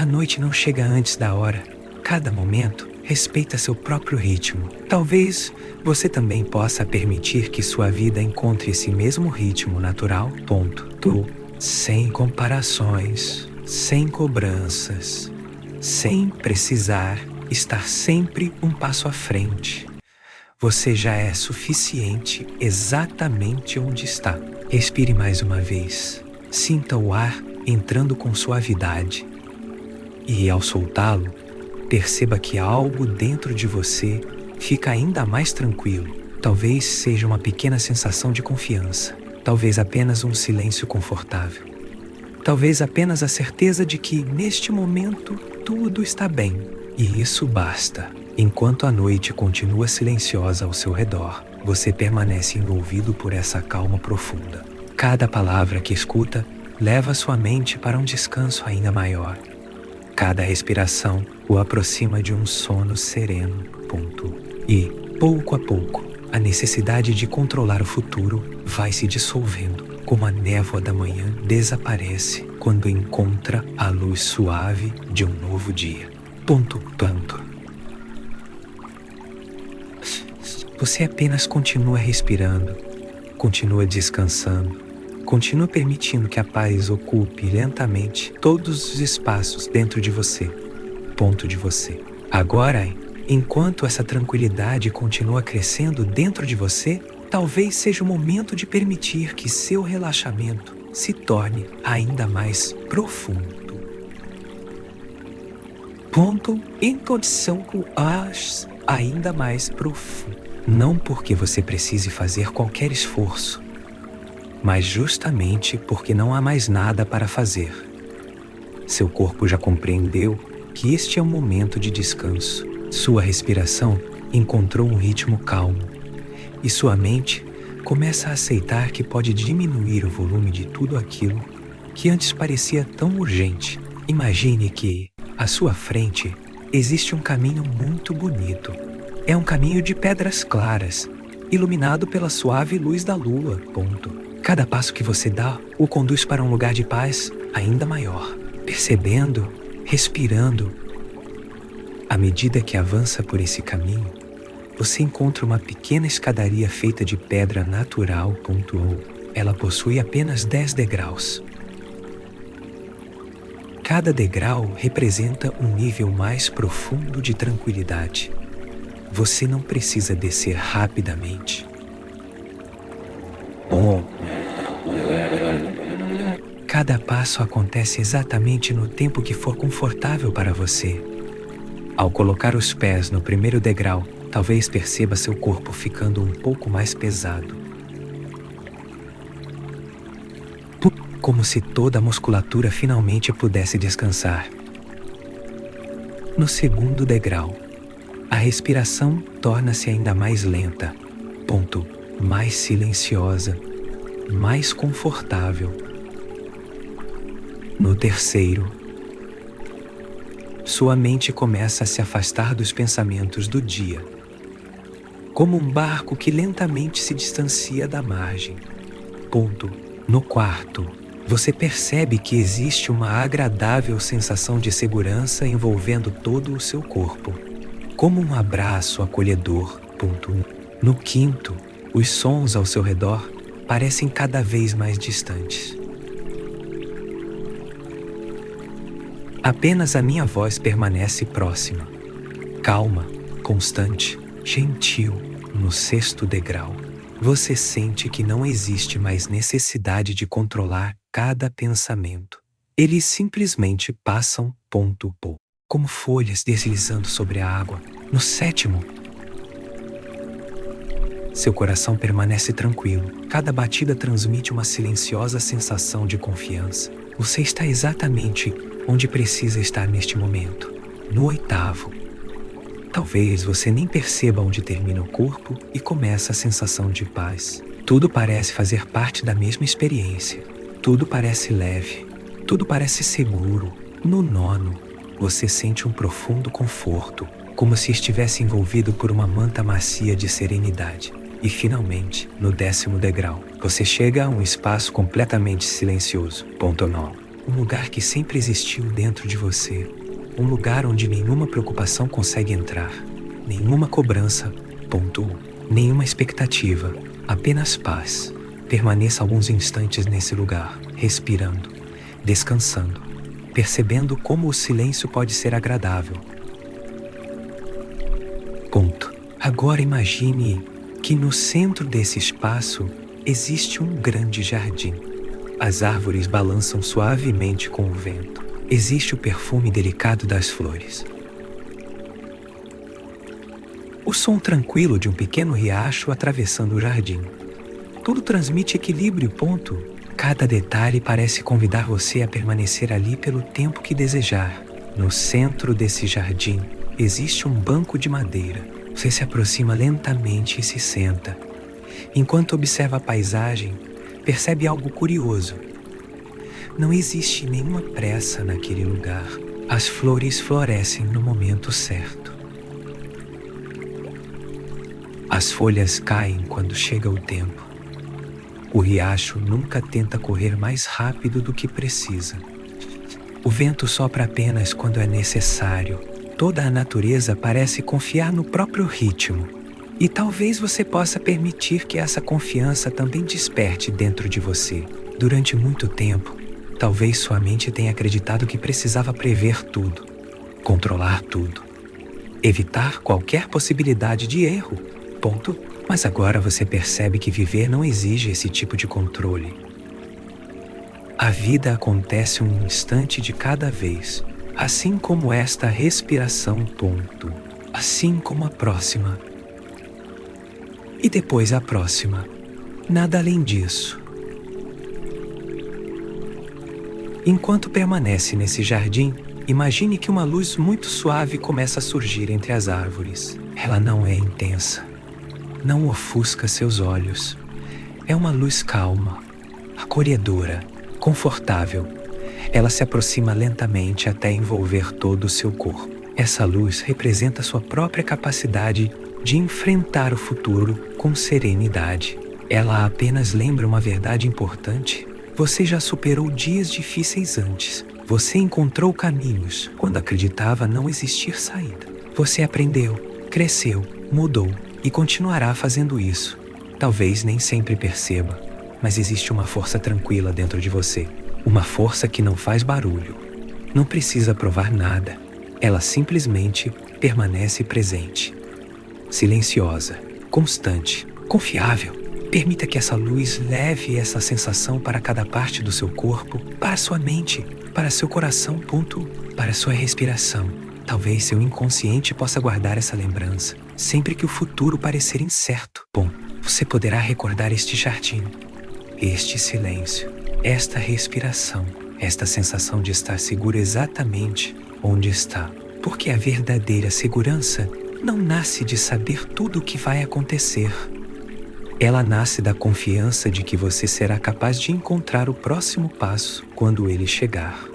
A noite não chega antes da hora. Cada momento respeita seu próprio ritmo. Talvez você também possa permitir que sua vida encontre esse mesmo ritmo natural. Sem comparações, sem cobranças, sem precisar estar sempre um passo à frente. Você já é suficiente exatamente onde está. Respire mais uma vez. Sinta o ar entrando com suavidade. E ao soltá-lo, perceba que algo dentro de você fica ainda mais tranquilo. Talvez seja uma pequena sensação de confiança. Talvez apenas um silêncio confortável. Talvez apenas a certeza de que, neste momento, tudo está bem. E isso basta. Enquanto a noite continua silenciosa ao seu redor, você permanece envolvido por essa calma profunda. Cada palavra que escuta leva sua mente para um descanso ainda maior. Cada respiração o aproxima de um sono sereno. E, pouco a pouco, a necessidade de controlar o futuro vai se dissolvendo, como a névoa da manhã desaparece quando encontra a luz suave de um novo dia. Você apenas continua respirando, continua descansando, continua permitindo que a paz ocupe lentamente todos os espaços dentro de você. Agora, enquanto essa tranquilidade continua crescendo dentro de você, talvez seja o momento de permitir que seu relaxamento se torne ainda mais profundo. Em condição com as ainda mais profundo. Não porque você precise fazer qualquer esforço, mas justamente porque não há mais nada para fazer. Seu corpo já compreendeu que este é um momento de descanso. Sua respiração encontrou um ritmo calmo e sua mente começa a aceitar que pode diminuir o volume de tudo aquilo que antes parecia tão urgente. Imagine que, à sua frente, existe um caminho muito bonito. É um caminho de pedras claras, iluminado pela suave luz da lua. Cada passo que você dá o conduz para um lugar de paz ainda maior. Percebendo, respirando. À medida que avança por esse caminho, você encontra uma pequena escadaria feita de pedra natural. Ela possui apenas 10 degraus. Cada degrau representa um nível mais profundo de tranquilidade. Você não precisa descer rapidamente. Cada passo acontece exatamente no tempo que for confortável para você. Ao colocar os pés no primeiro degrau, talvez perceba seu corpo ficando um pouco mais pesado. Como se toda a musculatura finalmente pudesse descansar. No segundo degrau, a respiração torna-se ainda mais lenta, mais silenciosa, mais confortável. No terceiro, sua mente começa a se afastar dos pensamentos do dia, como um barco que lentamente se distancia da margem. No quarto, você percebe que existe uma agradável sensação de segurança envolvendo todo o seu corpo, como um abraço acolhedor. No quinto, os sons ao seu redor parecem cada vez mais distantes. Apenas a minha voz permanece próxima, calma, constante, gentil. No sexto degrau, você sente que não existe mais necessidade de controlar cada pensamento. Eles simplesmente passam, como folhas deslizando sobre a água. No sétimo, seu coração permanece tranquilo. Cada batida transmite uma silenciosa sensação de confiança. Você está exatamente onde precisa estar neste momento. No oitavo, talvez você nem perceba onde termina o corpo e começa a sensação de paz. Tudo parece fazer parte da mesma experiência. Tudo parece leve. Tudo parece seguro. No nono, você sente um profundo conforto, como se estivesse envolvido por uma manta macia de serenidade. E finalmente, no 10º degrau, você chega a um espaço completamente silencioso. 9. Um lugar que sempre existiu dentro de você. Um lugar onde nenhuma preocupação consegue entrar. Nenhuma cobrança, nenhuma expectativa, apenas paz. Permaneça alguns instantes nesse lugar, respirando, descansando, percebendo como o silêncio pode ser agradável. Agora imagine que no centro desse espaço existe um grande jardim. As árvores balançam suavemente com o vento. Existe o perfume delicado das flores. O som tranquilo de um pequeno riacho atravessando o jardim. Tudo transmite equilíbrio. Cada detalhe parece convidar você a permanecer ali pelo tempo que desejar. No centro desse jardim existe um banco de madeira. Você se aproxima lentamente e se senta. Enquanto observa a paisagem, percebe algo curioso. Não existe nenhuma pressa naquele lugar. As flores florescem no momento certo. As folhas caem quando chega o tempo. O riacho nunca tenta correr mais rápido do que precisa. O vento sopra apenas quando é necessário. Toda a natureza parece confiar no próprio ritmo. E talvez você possa permitir que essa confiança também desperte dentro de você. Durante muito tempo, talvez sua mente tenha acreditado que precisava prever tudo, controlar tudo, evitar qualquer possibilidade de erro. Mas agora você percebe que viver não exige esse tipo de controle. A vida acontece um instante de cada vez, assim como esta respiração. Assim como a próxima. E depois a próxima. Nada além disso. Enquanto permanece nesse jardim, imagine que uma luz muito suave começa a surgir entre as árvores. Ela não é intensa. Não ofusca seus olhos. É uma luz calma, acolhedora, confortável. Ela se aproxima lentamente até envolver todo o seu corpo. Essa luz representa sua própria capacidade de enfrentar o futuro com serenidade. Ela apenas lembra uma verdade importante. Você já superou dias difíceis antes. Você encontrou caminhos quando acreditava não existir saída. Você aprendeu, cresceu, mudou. E continuará fazendo isso. Talvez nem sempre perceba, mas existe uma força tranquila dentro de você. Uma força que não faz barulho. Não precisa provar nada. Ela simplesmente permanece presente. Silenciosa, constante, confiável. Permita que essa luz leve essa sensação para cada parte do seu corpo, para sua mente, para seu coração, para sua respiração. Talvez seu inconsciente possa guardar essa lembrança. Sempre que o futuro parecer incerto, você poderá recordar este jardim, este silêncio, esta respiração, esta sensação de estar seguro exatamente onde está. Porque a verdadeira segurança não nasce de saber tudo o que vai acontecer. Ela nasce da confiança de que você será capaz de encontrar o próximo passo quando ele chegar.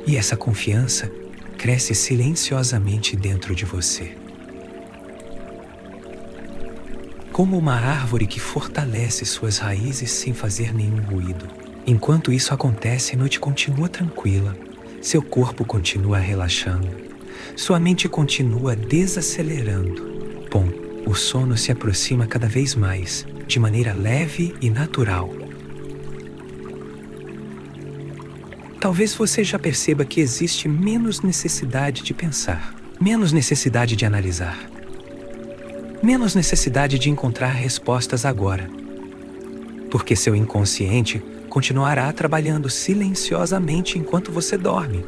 E essa confiança cresce silenciosamente dentro de você. Como uma árvore que fortalece suas raízes sem fazer nenhum ruído. Enquanto isso acontece, a noite continua tranquila. Seu corpo continua relaxando. Sua mente continua desacelerando. O sono se aproxima cada vez mais, de maneira leve e natural. Talvez você já perceba que existe menos necessidade de pensar, menos necessidade de analisar, menos necessidade de encontrar respostas agora. Porque seu inconsciente continuará trabalhando silenciosamente enquanto você dorme.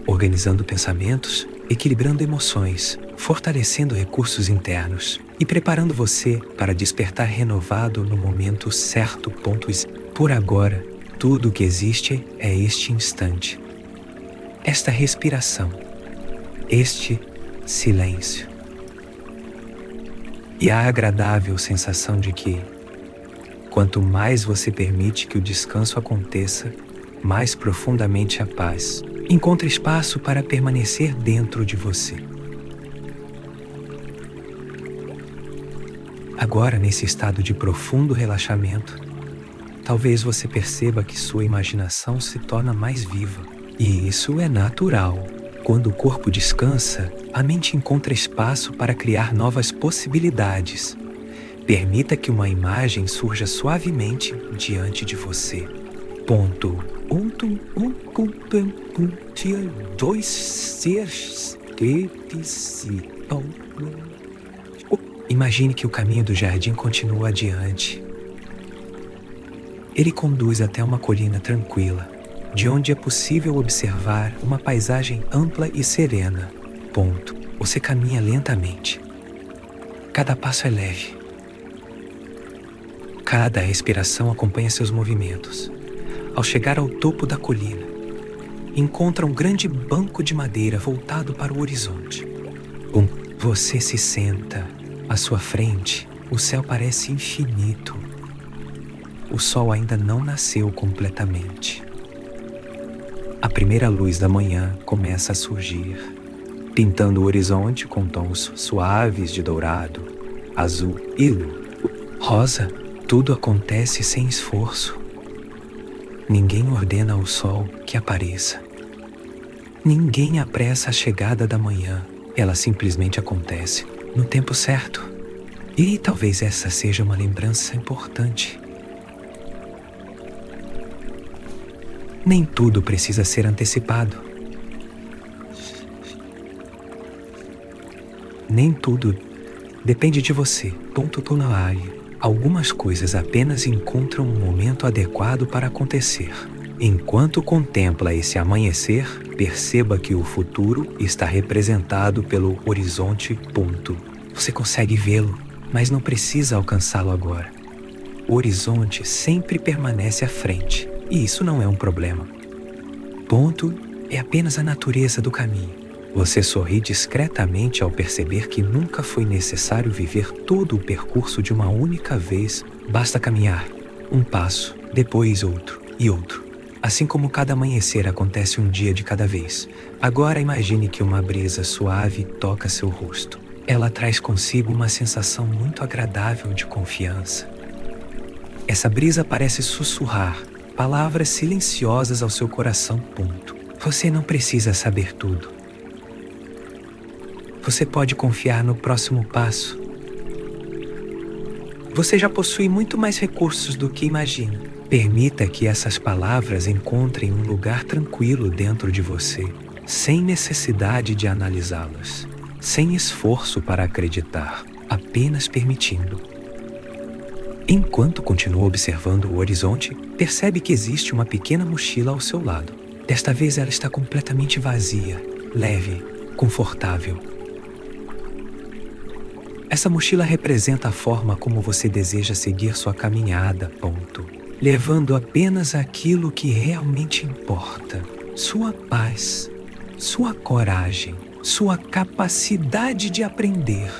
Organizando pensamentos, equilibrando emoções, fortalecendo recursos internos e preparando você para despertar renovado no momento certo. Por agora, tudo o que existe é este instante, esta respiração, este silêncio. E a agradável sensação de que, quanto mais você permite que o descanso aconteça, mais profundamente a paz encontra espaço para permanecer dentro de você. Agora, nesse estado de profundo relaxamento, Talvez você perceba que sua imaginação se torna mais viva. E isso é natural. Quando o corpo descansa, a mente encontra espaço para criar novas possibilidades. Permita que uma imagem surja suavemente diante de você. Ponto. Dois seres que participam. Imagine que o caminho do jardim continua adiante. Ele conduz até uma colina tranquila, de onde é possível observar uma paisagem ampla e serena. Ponto. Você caminha lentamente. Cada passo é leve. Cada respiração acompanha seus movimentos. Ao chegar ao topo da colina, encontra um grande banco de madeira voltado para o horizonte. Você se senta. À sua frente, o céu parece infinito. O sol ainda não nasceu completamente. A primeira luz da manhã começa a surgir, pintando o horizonte com tons suaves de dourado, azul e rosa. Tudo acontece sem esforço. Ninguém ordena ao sol que apareça. Ninguém apressa a chegada da manhã. Ela simplesmente acontece no tempo certo. E talvez essa seja uma lembrança importante. Nem tudo precisa ser antecipado. Nem tudo depende de você. Ponto tonalai. Algumas coisas apenas encontram um momento adequado para acontecer. Enquanto contempla esse amanhecer, perceba que o futuro está representado pelo horizonte. Ponto. Você consegue vê-lo, mas não precisa alcançá-lo agora. O horizonte sempre permanece à frente, e isso não é um problema. Ponto é apenas a natureza do caminho. Você sorri discretamente ao perceber que nunca foi necessário viver todo o percurso de uma única vez. Basta caminhar, um passo, depois outro e outro. Assim como cada amanhecer acontece um dia de cada vez. Agora imagine que uma brisa suave toca seu rosto. Ela traz consigo uma sensação muito agradável de confiança. Essa brisa parece sussurrar palavras silenciosas ao seu coração. Ponto. Você não precisa saber tudo. Você pode confiar no próximo passo. Você já possui muito mais recursos do que imagina. Permita que essas palavras encontrem um lugar tranquilo dentro de você, sem necessidade de analisá-las, sem esforço para acreditar, apenas permitindo. Enquanto continua observando o horizonte, percebe que existe uma pequena mochila ao seu lado. Desta vez ela está completamente vazia, leve, confortável. Essa mochila representa a forma como você deseja seguir sua caminhada. Ponto. Levando apenas aquilo que realmente importa. Sua paz, sua coragem, sua capacidade de aprender,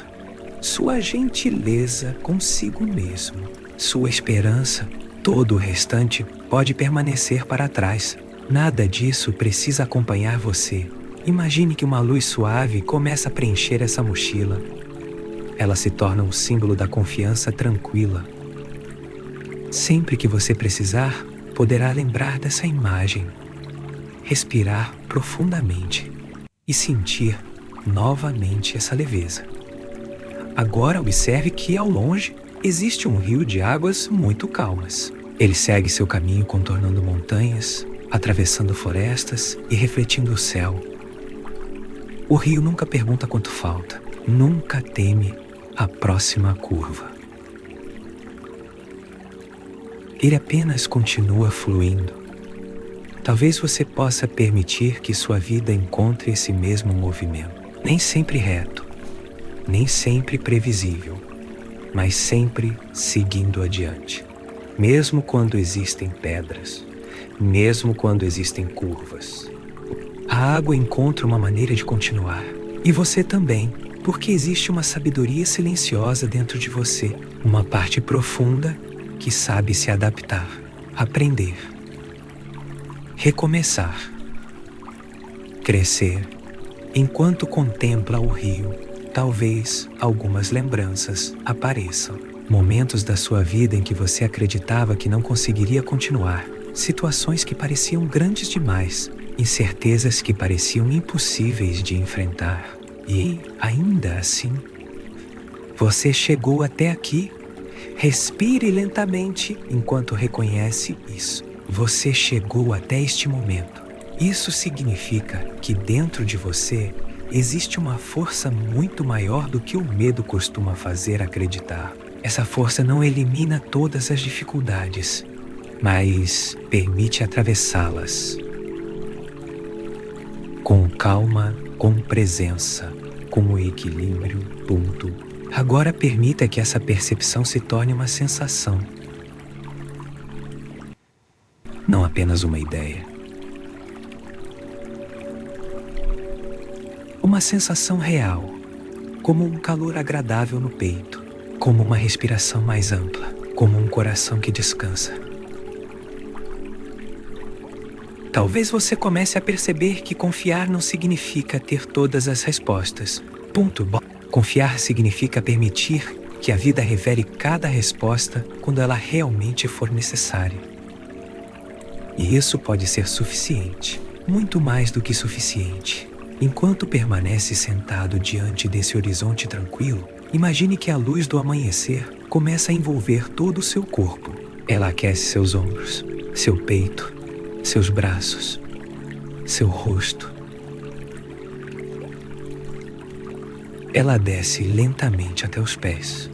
sua gentileza consigo mesmo, sua esperança. Todo o restante pode permanecer para trás. Nada disso precisa acompanhar você. Imagine que uma luz suave começa a preencher essa mochila. Ela se torna um símbolo da confiança tranquila. Sempre que você precisar, poderá lembrar dessa imagem, respirar profundamente e sentir novamente essa leveza. Agora observe que ao longe existe um rio de águas muito calmas. Ele segue seu caminho contornando montanhas, atravessando florestas e refletindo o céu. O rio nunca pergunta quanto falta, nunca teme a próxima curva. Ele apenas continua fluindo. Talvez você possa permitir que sua vida encontre esse mesmo movimento. Nem sempre reto, nem sempre previsível, mas sempre seguindo adiante. Mesmo quando existem pedras, mesmo quando existem curvas. A água encontra uma maneira de continuar. E você também, porque existe uma sabedoria silenciosa dentro de você, uma parte profunda que sabe se adaptar, aprender, recomeçar, crescer. Enquanto contempla o rio, talvez algumas lembranças apareçam. Momentos da sua vida em que você acreditava que não conseguiria continuar, situações que pareciam grandes demais, incertezas que pareciam impossíveis de enfrentar. E, ainda assim, você chegou até aqui. Respire lentamente enquanto reconhece isso. Você chegou até este momento. Isso significa que dentro de você existe uma força muito maior do que o medo costuma fazer acreditar. Essa força não elimina todas as dificuldades, mas permite atravessá-las. Com calma, com presença, com equilíbrio, ponto. Agora permita que essa percepção se torne uma sensação. Não apenas uma ideia. Uma sensação real, como um calor agradável no peito, como uma respiração mais ampla, como um coração que descansa. Talvez você comece a perceber que confiar não significa ter todas as respostas. Ponto. Confiar significa permitir que a vida revele cada resposta quando ela realmente for necessária. E isso pode ser suficiente, muito mais do que suficiente. Enquanto permanece sentado diante desse horizonte tranquilo, imagine que a luz do amanhecer começa a envolver todo o seu corpo. Ela aquece seus ombros, seu peito, seus braços, seu rosto. Ela desce lentamente até os pés.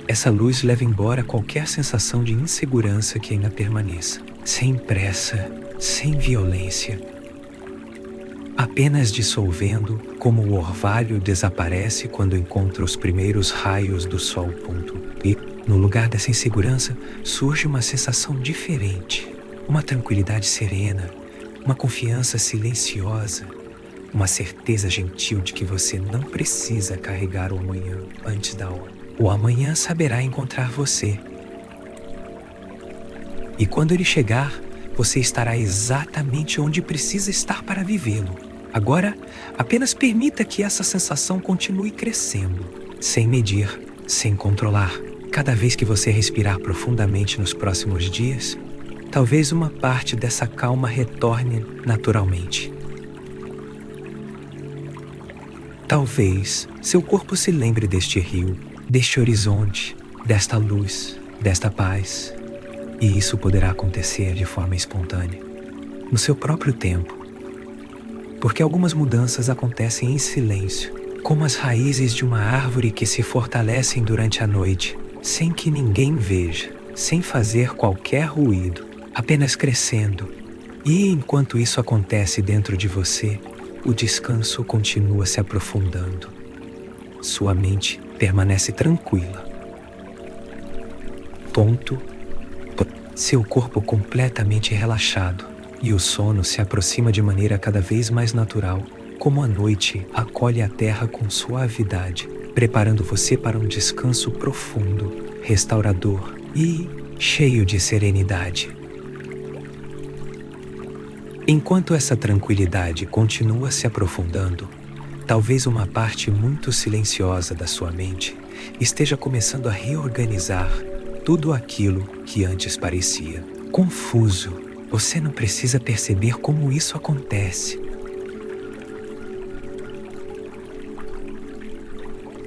Essa luz leva embora qualquer sensação de insegurança que ainda permaneça, sem pressa, sem violência. Apenas dissolvendo como o orvalho desaparece quando encontra os primeiros raios do sol. E, no lugar dessa insegurança, surge uma sensação diferente, uma tranquilidade serena, uma confiança silenciosa, uma certeza gentil de que você não precisa carregar o amanhã antes da hora. O amanhã saberá encontrar você. E quando ele chegar, você estará exatamente onde precisa estar para vivê-lo. Agora, apenas permita que essa sensação continue crescendo, sem medir, sem controlar. Cada vez que você respirar profundamente nos próximos dias, talvez uma parte dessa calma retorne naturalmente. Talvez seu corpo se lembre deste rio, deste horizonte, desta luz, desta paz. E isso poderá acontecer de forma espontânea, no seu próprio tempo. Porque algumas mudanças acontecem em silêncio, como as raízes de uma árvore que se fortalecem durante a noite, sem que ninguém veja, sem fazer qualquer ruído, apenas crescendo. E enquanto isso acontece dentro de você, o descanso continua se aprofundando. Sua mente permanece tranquila. Seu corpo completamente relaxado, e o sono se aproxima de maneira cada vez mais natural, como a noite acolhe a terra com suavidade, preparando você para um descanso profundo, restaurador e cheio de serenidade. Enquanto essa tranquilidade continua se aprofundando, talvez uma parte muito silenciosa da sua mente esteja começando a reorganizar tudo aquilo que antes parecia confuso. Você não precisa perceber como isso acontece.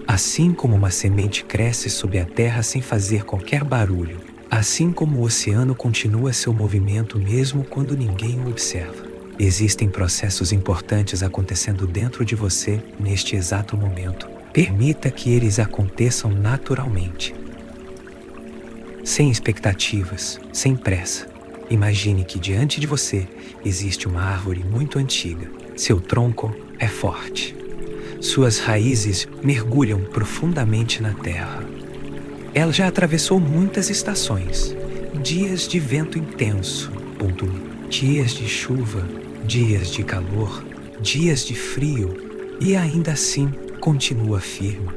Assim como uma semente cresce sob a terra sem fazer qualquer barulho, assim como o oceano continua seu movimento mesmo quando ninguém o observa, existem processos importantes acontecendo dentro de você neste exato momento. Permita que eles aconteçam naturalmente. Sem expectativas, sem pressa. Imagine que diante de você existe uma árvore muito antiga. Seu tronco é forte. Suas raízes mergulham profundamente na terra. Ela já atravessou muitas estações, dias de vento intenso, dias de chuva, dias de calor, dias de frio, e ainda assim continua firme.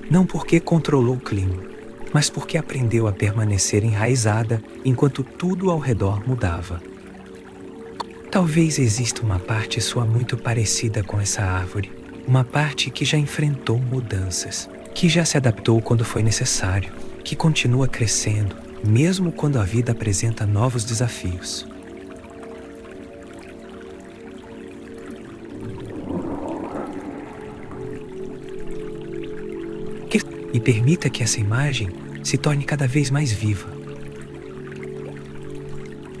Não porque controlou o clima, mas porque aprendeu a permanecer enraizada enquanto tudo ao redor mudava. Talvez exista uma parte sua muito parecida com essa árvore, uma parte que já enfrentou mudanças, que já se adaptou quando foi necessário, que continua crescendo, mesmo quando a vida apresenta novos desafios. E permita que essa imagem se torne cada vez mais viva.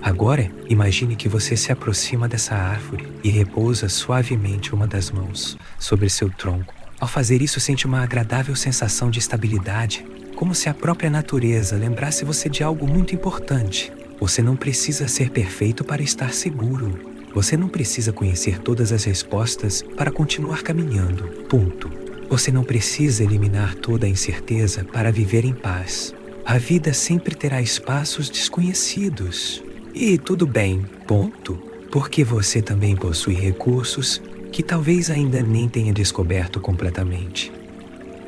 Agora, imagine que você se aproxima dessa árvore e repousa suavemente uma das mãos sobre seu tronco. Ao fazer isso, sente uma agradável sensação de estabilidade, como se a própria natureza lembrasse você de algo muito importante. Você não precisa ser perfeito para estar seguro. Você não precisa conhecer todas as respostas para continuar caminhando. Ponto. Você não precisa eliminar toda a incerteza para viver em paz. A vida sempre terá espaços desconhecidos. E tudo bem, ponto. Porque você também possui recursos que talvez ainda nem tenha descoberto completamente.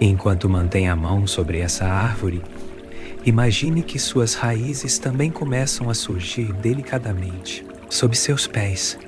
Enquanto mantém a mão sobre essa árvore, imagine que suas raízes também começam a surgir delicadamente sob seus pés.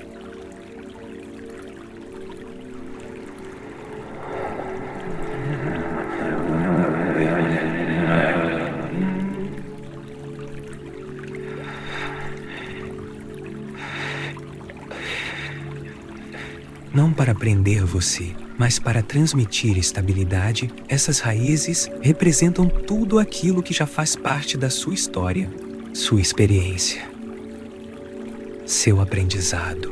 Não para prender você, mas para transmitir estabilidade, essas raízes representam tudo aquilo que já faz parte da sua história, sua experiência, seu aprendizado,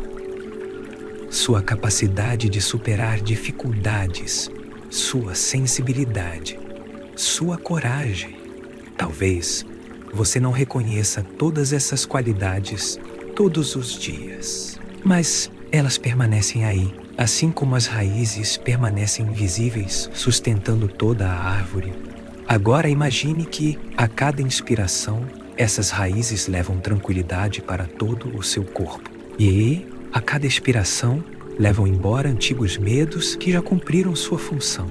sua capacidade de superar dificuldades, sua sensibilidade, sua coragem. Talvez você não reconheça todas essas qualidades todos os dias, mas elas permanecem aí, assim como as raízes permanecem invisíveis, sustentando toda a árvore. Agora imagine que, a cada inspiração, essas raízes levam tranquilidade para todo o seu corpo. E, a cada expiração, levam embora antigos medos que já cumpriram sua função.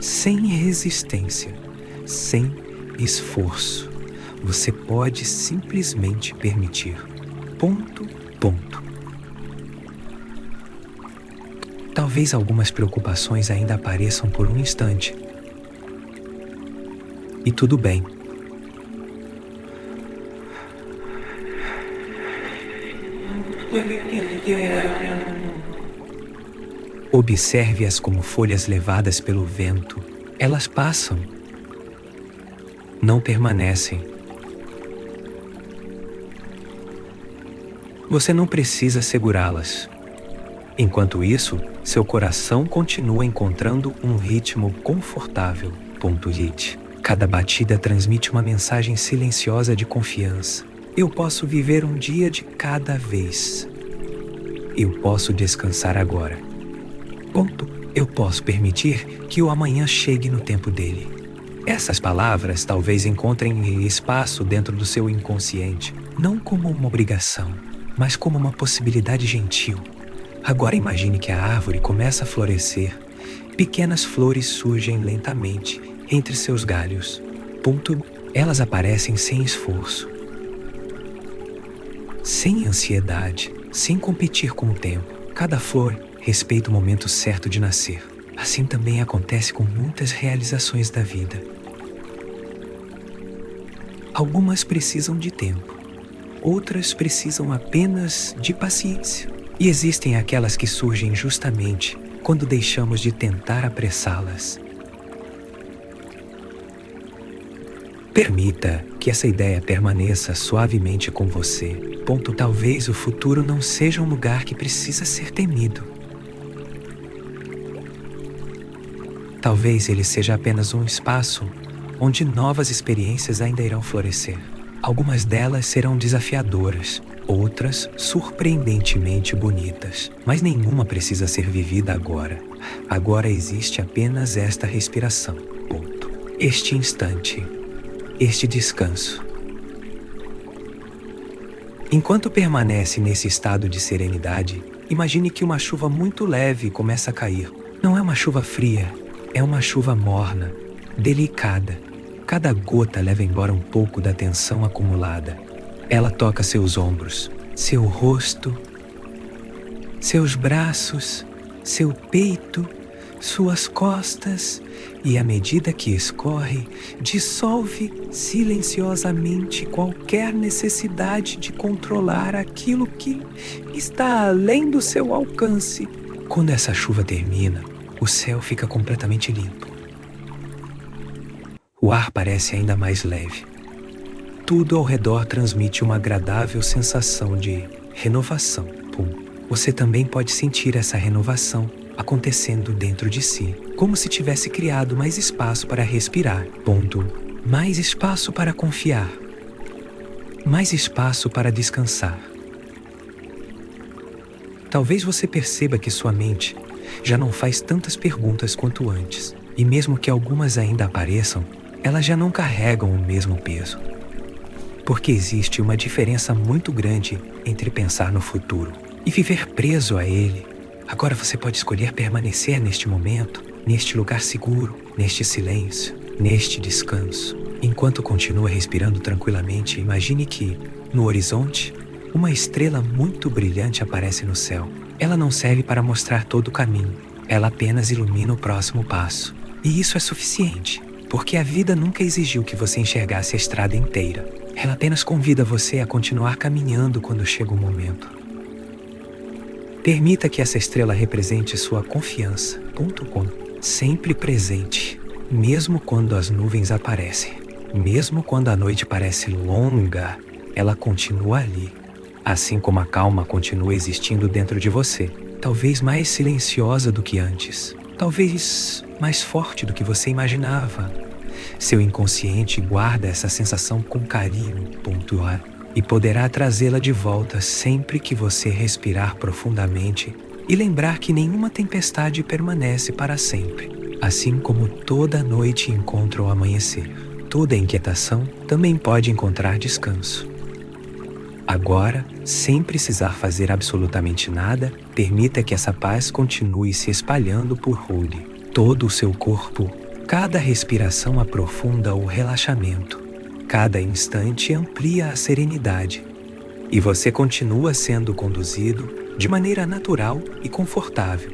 Sem resistência, sem esforço, você pode simplesmente permitir. Ponto. Talvez algumas preocupações ainda apareçam por um instante. E tudo bem. Observe-as como folhas levadas pelo vento. Elas passam, não permanecem. Você não precisa segurá-las. Enquanto isso, seu coração continua encontrando um ritmo confortável. Hit. Cada batida transmite uma mensagem silenciosa de confiança. Eu posso viver um dia de cada vez. Eu posso descansar agora. Eu posso permitir que o amanhã chegue no tempo dele. Essas palavras talvez encontrem espaço dentro do seu inconsciente, não como uma obrigação, mas como uma possibilidade gentil. Agora imagine que a árvore começa a florescer. Pequenas flores surgem lentamente entre seus galhos. Elas aparecem sem esforço, sem ansiedade, sem competir com o tempo. Cada flor respeita o momento certo de nascer. Assim também acontece com muitas realizações da vida. Algumas precisam de tempo, outras precisam apenas de paciência. E existem aquelas que surgem justamente quando deixamos de tentar apressá-las. Permita que essa ideia permaneça suavemente com você. Talvez o futuro não seja um lugar que precisa ser temido. Talvez ele seja apenas um espaço onde novas experiências ainda irão florescer. Algumas delas serão desafiadoras, outras surpreendentemente bonitas, mas nenhuma precisa ser vivida agora. Agora existe apenas esta respiração. Este instante, este descanso. Enquanto permanece nesse estado de serenidade, imagine que uma chuva muito leve começa a cair. Não é uma chuva fria, é uma chuva morna, delicada. Cada gota leva embora um pouco da tensão acumulada. Ela toca seus ombros, seu rosto, seus braços, seu peito, suas costas e, à medida que escorre, dissolve silenciosamente qualquer necessidade de controlar aquilo que está além do seu alcance. Quando essa chuva termina, o céu fica completamente limpo. O ar parece ainda mais leve. Tudo ao redor transmite uma agradável sensação de renovação. Você também pode sentir essa renovação acontecendo dentro de si, como se tivesse criado mais espaço para respirar. Mais espaço para confiar. Mais espaço para descansar. Talvez você perceba que sua mente já não faz tantas perguntas quanto antes, e mesmo que algumas ainda apareçam, elas já não carregam o mesmo peso. Porque existe uma diferença muito grande entre pensar no futuro e viver preso a ele. Agora você pode escolher permanecer neste momento, neste lugar seguro, neste silêncio, neste descanso. Enquanto continua respirando tranquilamente, imagine que, no horizonte, uma estrela muito brilhante aparece no céu. Ela não serve para mostrar todo o caminho, ela apenas ilumina o próximo passo. E isso é suficiente, porque a vida nunca exigiu que você enxergasse a estrada inteira. Ela apenas convida você a continuar caminhando quando chega o momento. Permita que essa estrela represente sua confiança, sempre presente, mesmo quando as nuvens aparecem, mesmo quando a noite parece longa, ela continua ali. Assim como a calma continua existindo dentro de você, talvez mais silenciosa do que antes, talvez mais forte do que você imaginava. Seu inconsciente guarda essa sensação com carinho, e poderá trazê-la de volta sempre que você respirar profundamente e lembrar que nenhuma tempestade permanece para sempre. Assim como toda noite encontra o amanhecer, toda inquietação também pode encontrar descanso. Agora, sem precisar fazer absolutamente nada, permita que essa paz continue se espalhando por todo o seu corpo. Cada respiração aprofunda o relaxamento. Cada instante amplia a serenidade. E você continua sendo conduzido de maneira natural e confortável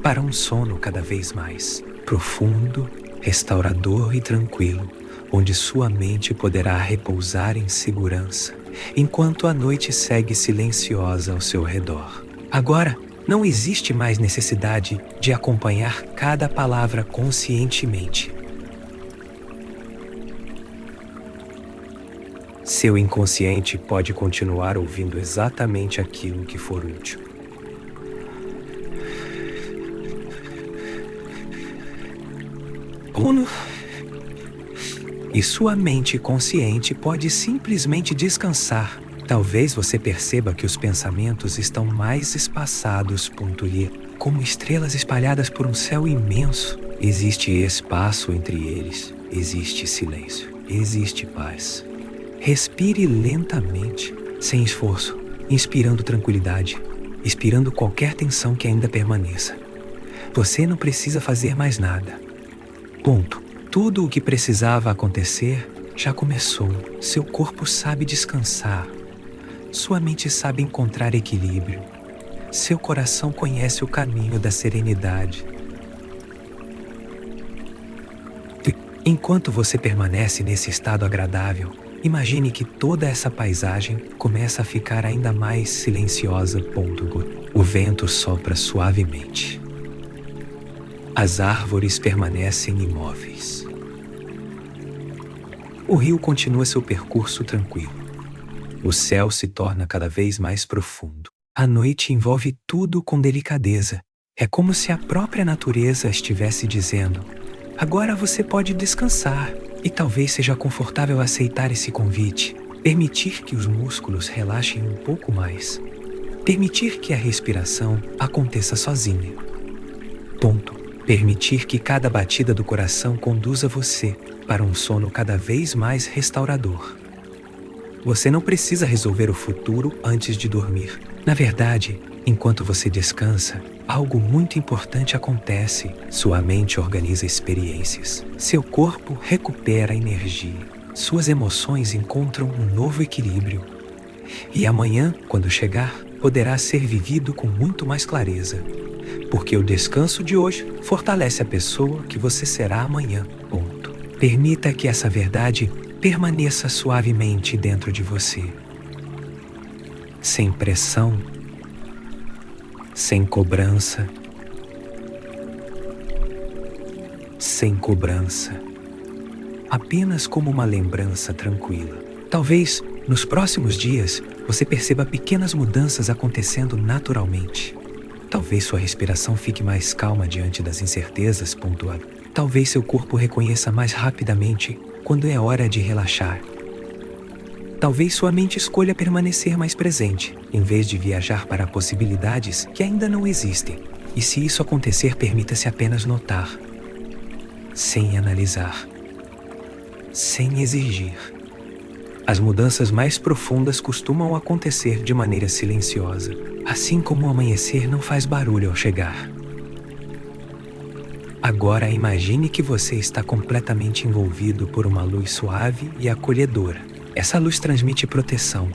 para um sono cada vez mais profundo, restaurador e tranquilo, onde sua mente poderá repousar em segurança, enquanto a noite segue silenciosa ao seu redor. Agora, não existe mais necessidade de acompanhar cada palavra conscientemente. Seu inconsciente pode continuar ouvindo exatamente aquilo que for útil. E sua mente consciente pode simplesmente descansar. Talvez você perceba que os pensamentos estão mais espaçados, e como estrelas espalhadas por um céu imenso. Existe espaço entre eles, existe silêncio, existe paz. Respire lentamente, sem esforço, inspirando tranquilidade, expirando qualquer tensão que ainda permaneça. Você não precisa fazer mais nada. Tudo o que precisava acontecer já começou. Seu corpo sabe descansar. Sua mente sabe encontrar equilíbrio. Seu coração conhece o caminho da serenidade. Enquanto você permanece nesse estado agradável, imagine que toda essa paisagem começa a ficar ainda mais silenciosa. O vento sopra suavemente. As árvores permanecem imóveis. O rio continua seu percurso tranquilo. O céu se torna cada vez mais profundo. A noite envolve tudo com delicadeza. É como se a própria natureza estivesse dizendo: agora você pode descansar. E talvez seja confortável aceitar esse convite. Permitir que os músculos relaxem um pouco mais. Permitir que a respiração aconteça sozinha. Permitir que cada batida do coração conduza você para um sono cada vez mais restaurador. Você não precisa resolver o futuro antes de dormir. Na verdade, enquanto você descansa, algo muito importante acontece. Sua mente organiza experiências. Seu corpo recupera energia. Suas emoções encontram um novo equilíbrio. E amanhã, quando chegar, poderá ser vivido com muito mais clareza. Porque o descanso de hoje fortalece a pessoa que você será amanhã. Ponto. Permita que essa verdade permaneça suavemente dentro de você. Sem pressão, sem cobrança, apenas como uma lembrança tranquila. Talvez, nos próximos dias, você perceba pequenas mudanças acontecendo naturalmente. Talvez sua respiração fique mais calma diante das incertezas. Talvez seu corpo reconheça mais rapidamente quando é hora de relaxar. Talvez sua mente escolha permanecer mais presente, em vez de viajar para possibilidades que ainda não existem. E se isso acontecer, permita-se apenas notar, sem analisar, sem exigir. As mudanças mais profundas costumam acontecer de maneira silenciosa, assim como o amanhecer não faz barulho ao chegar. Agora imagine que você está completamente envolvido por uma luz suave e acolhedora. Essa luz transmite proteção.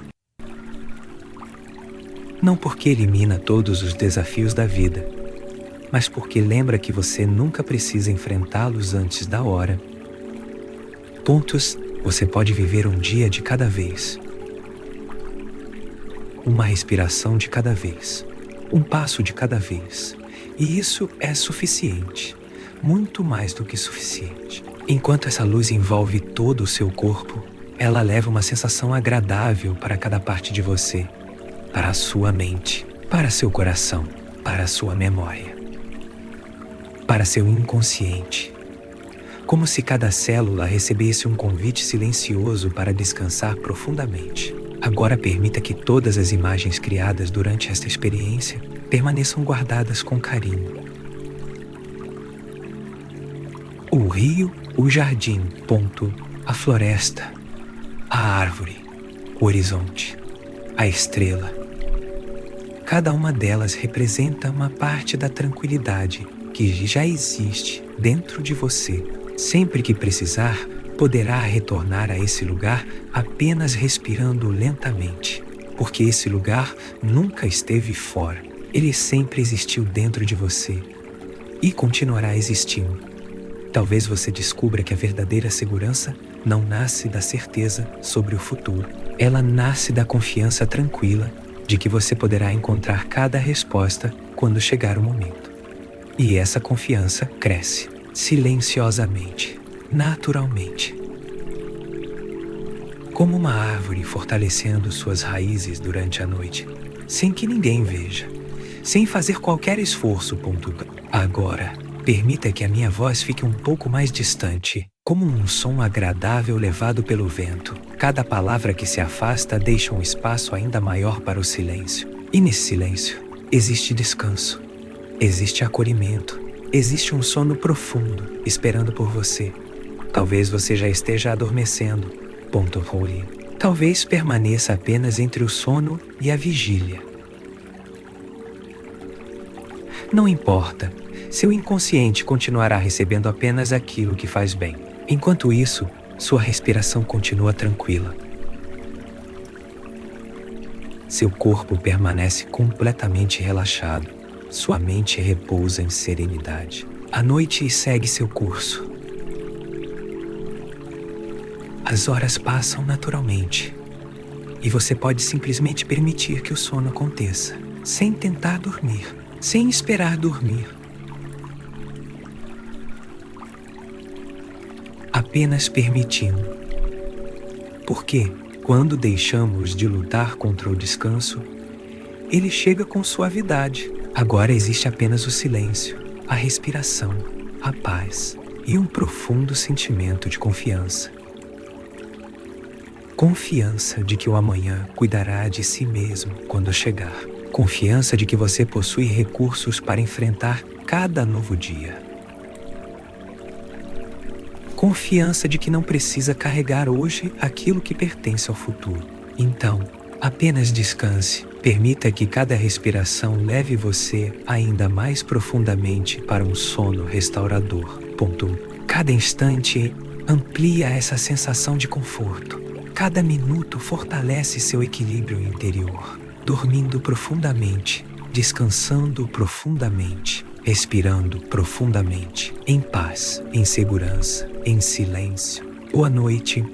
Não porque elimina todos os desafios da vida, mas porque lembra que você nunca precisa enfrentá-los antes da hora. Você pode viver um dia de cada vez. Uma respiração de cada vez. Um passo de cada vez. E isso é suficiente. Muito mais do que suficiente. Enquanto essa luz envolve todo o seu corpo, ela leva uma sensação agradável para cada parte de você, para a sua mente, para seu coração, para a sua memória, para seu inconsciente. Como se cada célula recebesse um convite silencioso para descansar profundamente. Agora permita que todas as imagens criadas durante esta experiência permaneçam guardadas com carinho. O rio, o jardim, a floresta, a árvore, o horizonte, a estrela. Cada uma delas representa uma parte da tranquilidade que já existe dentro de você. Sempre que precisar, poderá retornar a esse lugar apenas respirando lentamente, porque esse lugar nunca esteve fora. Ele sempre existiu dentro de você e continuará existindo. Talvez você descubra que a verdadeira segurança não nasce da certeza sobre o futuro. Ela nasce da confiança tranquila de que você poderá encontrar cada resposta quando chegar o momento. E essa confiança cresce silenciosamente, naturalmente. Como uma árvore fortalecendo suas raízes durante a noite, sem que ninguém veja, sem fazer qualquer esforço. Agora, permita que a minha voz fique um pouco mais distante, como um som agradável levado pelo vento. Cada palavra que se afasta deixa um espaço ainda maior para o silêncio. E nesse silêncio, existe descanso, existe acolhimento, existe um sono profundo esperando por você. Talvez você já esteja adormecendo. Talvez permaneça apenas entre o sono e a vigília. Não importa. Seu inconsciente continuará recebendo apenas aquilo que faz bem. Enquanto isso, sua respiração continua tranquila. Seu corpo permanece completamente relaxado. Sua mente repousa em serenidade. A noite segue seu curso. As horas passam naturalmente. E você pode simplesmente permitir que o sono aconteça, sem tentar dormir, sem esperar dormir. Apenas permitindo. Porque, quando deixamos de lutar contra o descanso, ele chega com suavidade. Agora existe apenas o silêncio, a respiração, a paz e um profundo sentimento de confiança. Confiança de que o amanhã cuidará de si mesmo quando chegar. Confiança de que você possui recursos para enfrentar cada novo dia. Confiança de que não precisa carregar hoje aquilo que pertence ao futuro. Então, apenas descanse. Permita que cada respiração leve você ainda mais profundamente para um sono restaurador. Cada instante amplia essa sensação de conforto. Cada minuto fortalece seu equilíbrio interior. dormindo profundamente, descansando profundamente, respirando profundamente, em paz, em segurança, em silêncio. Boa noite.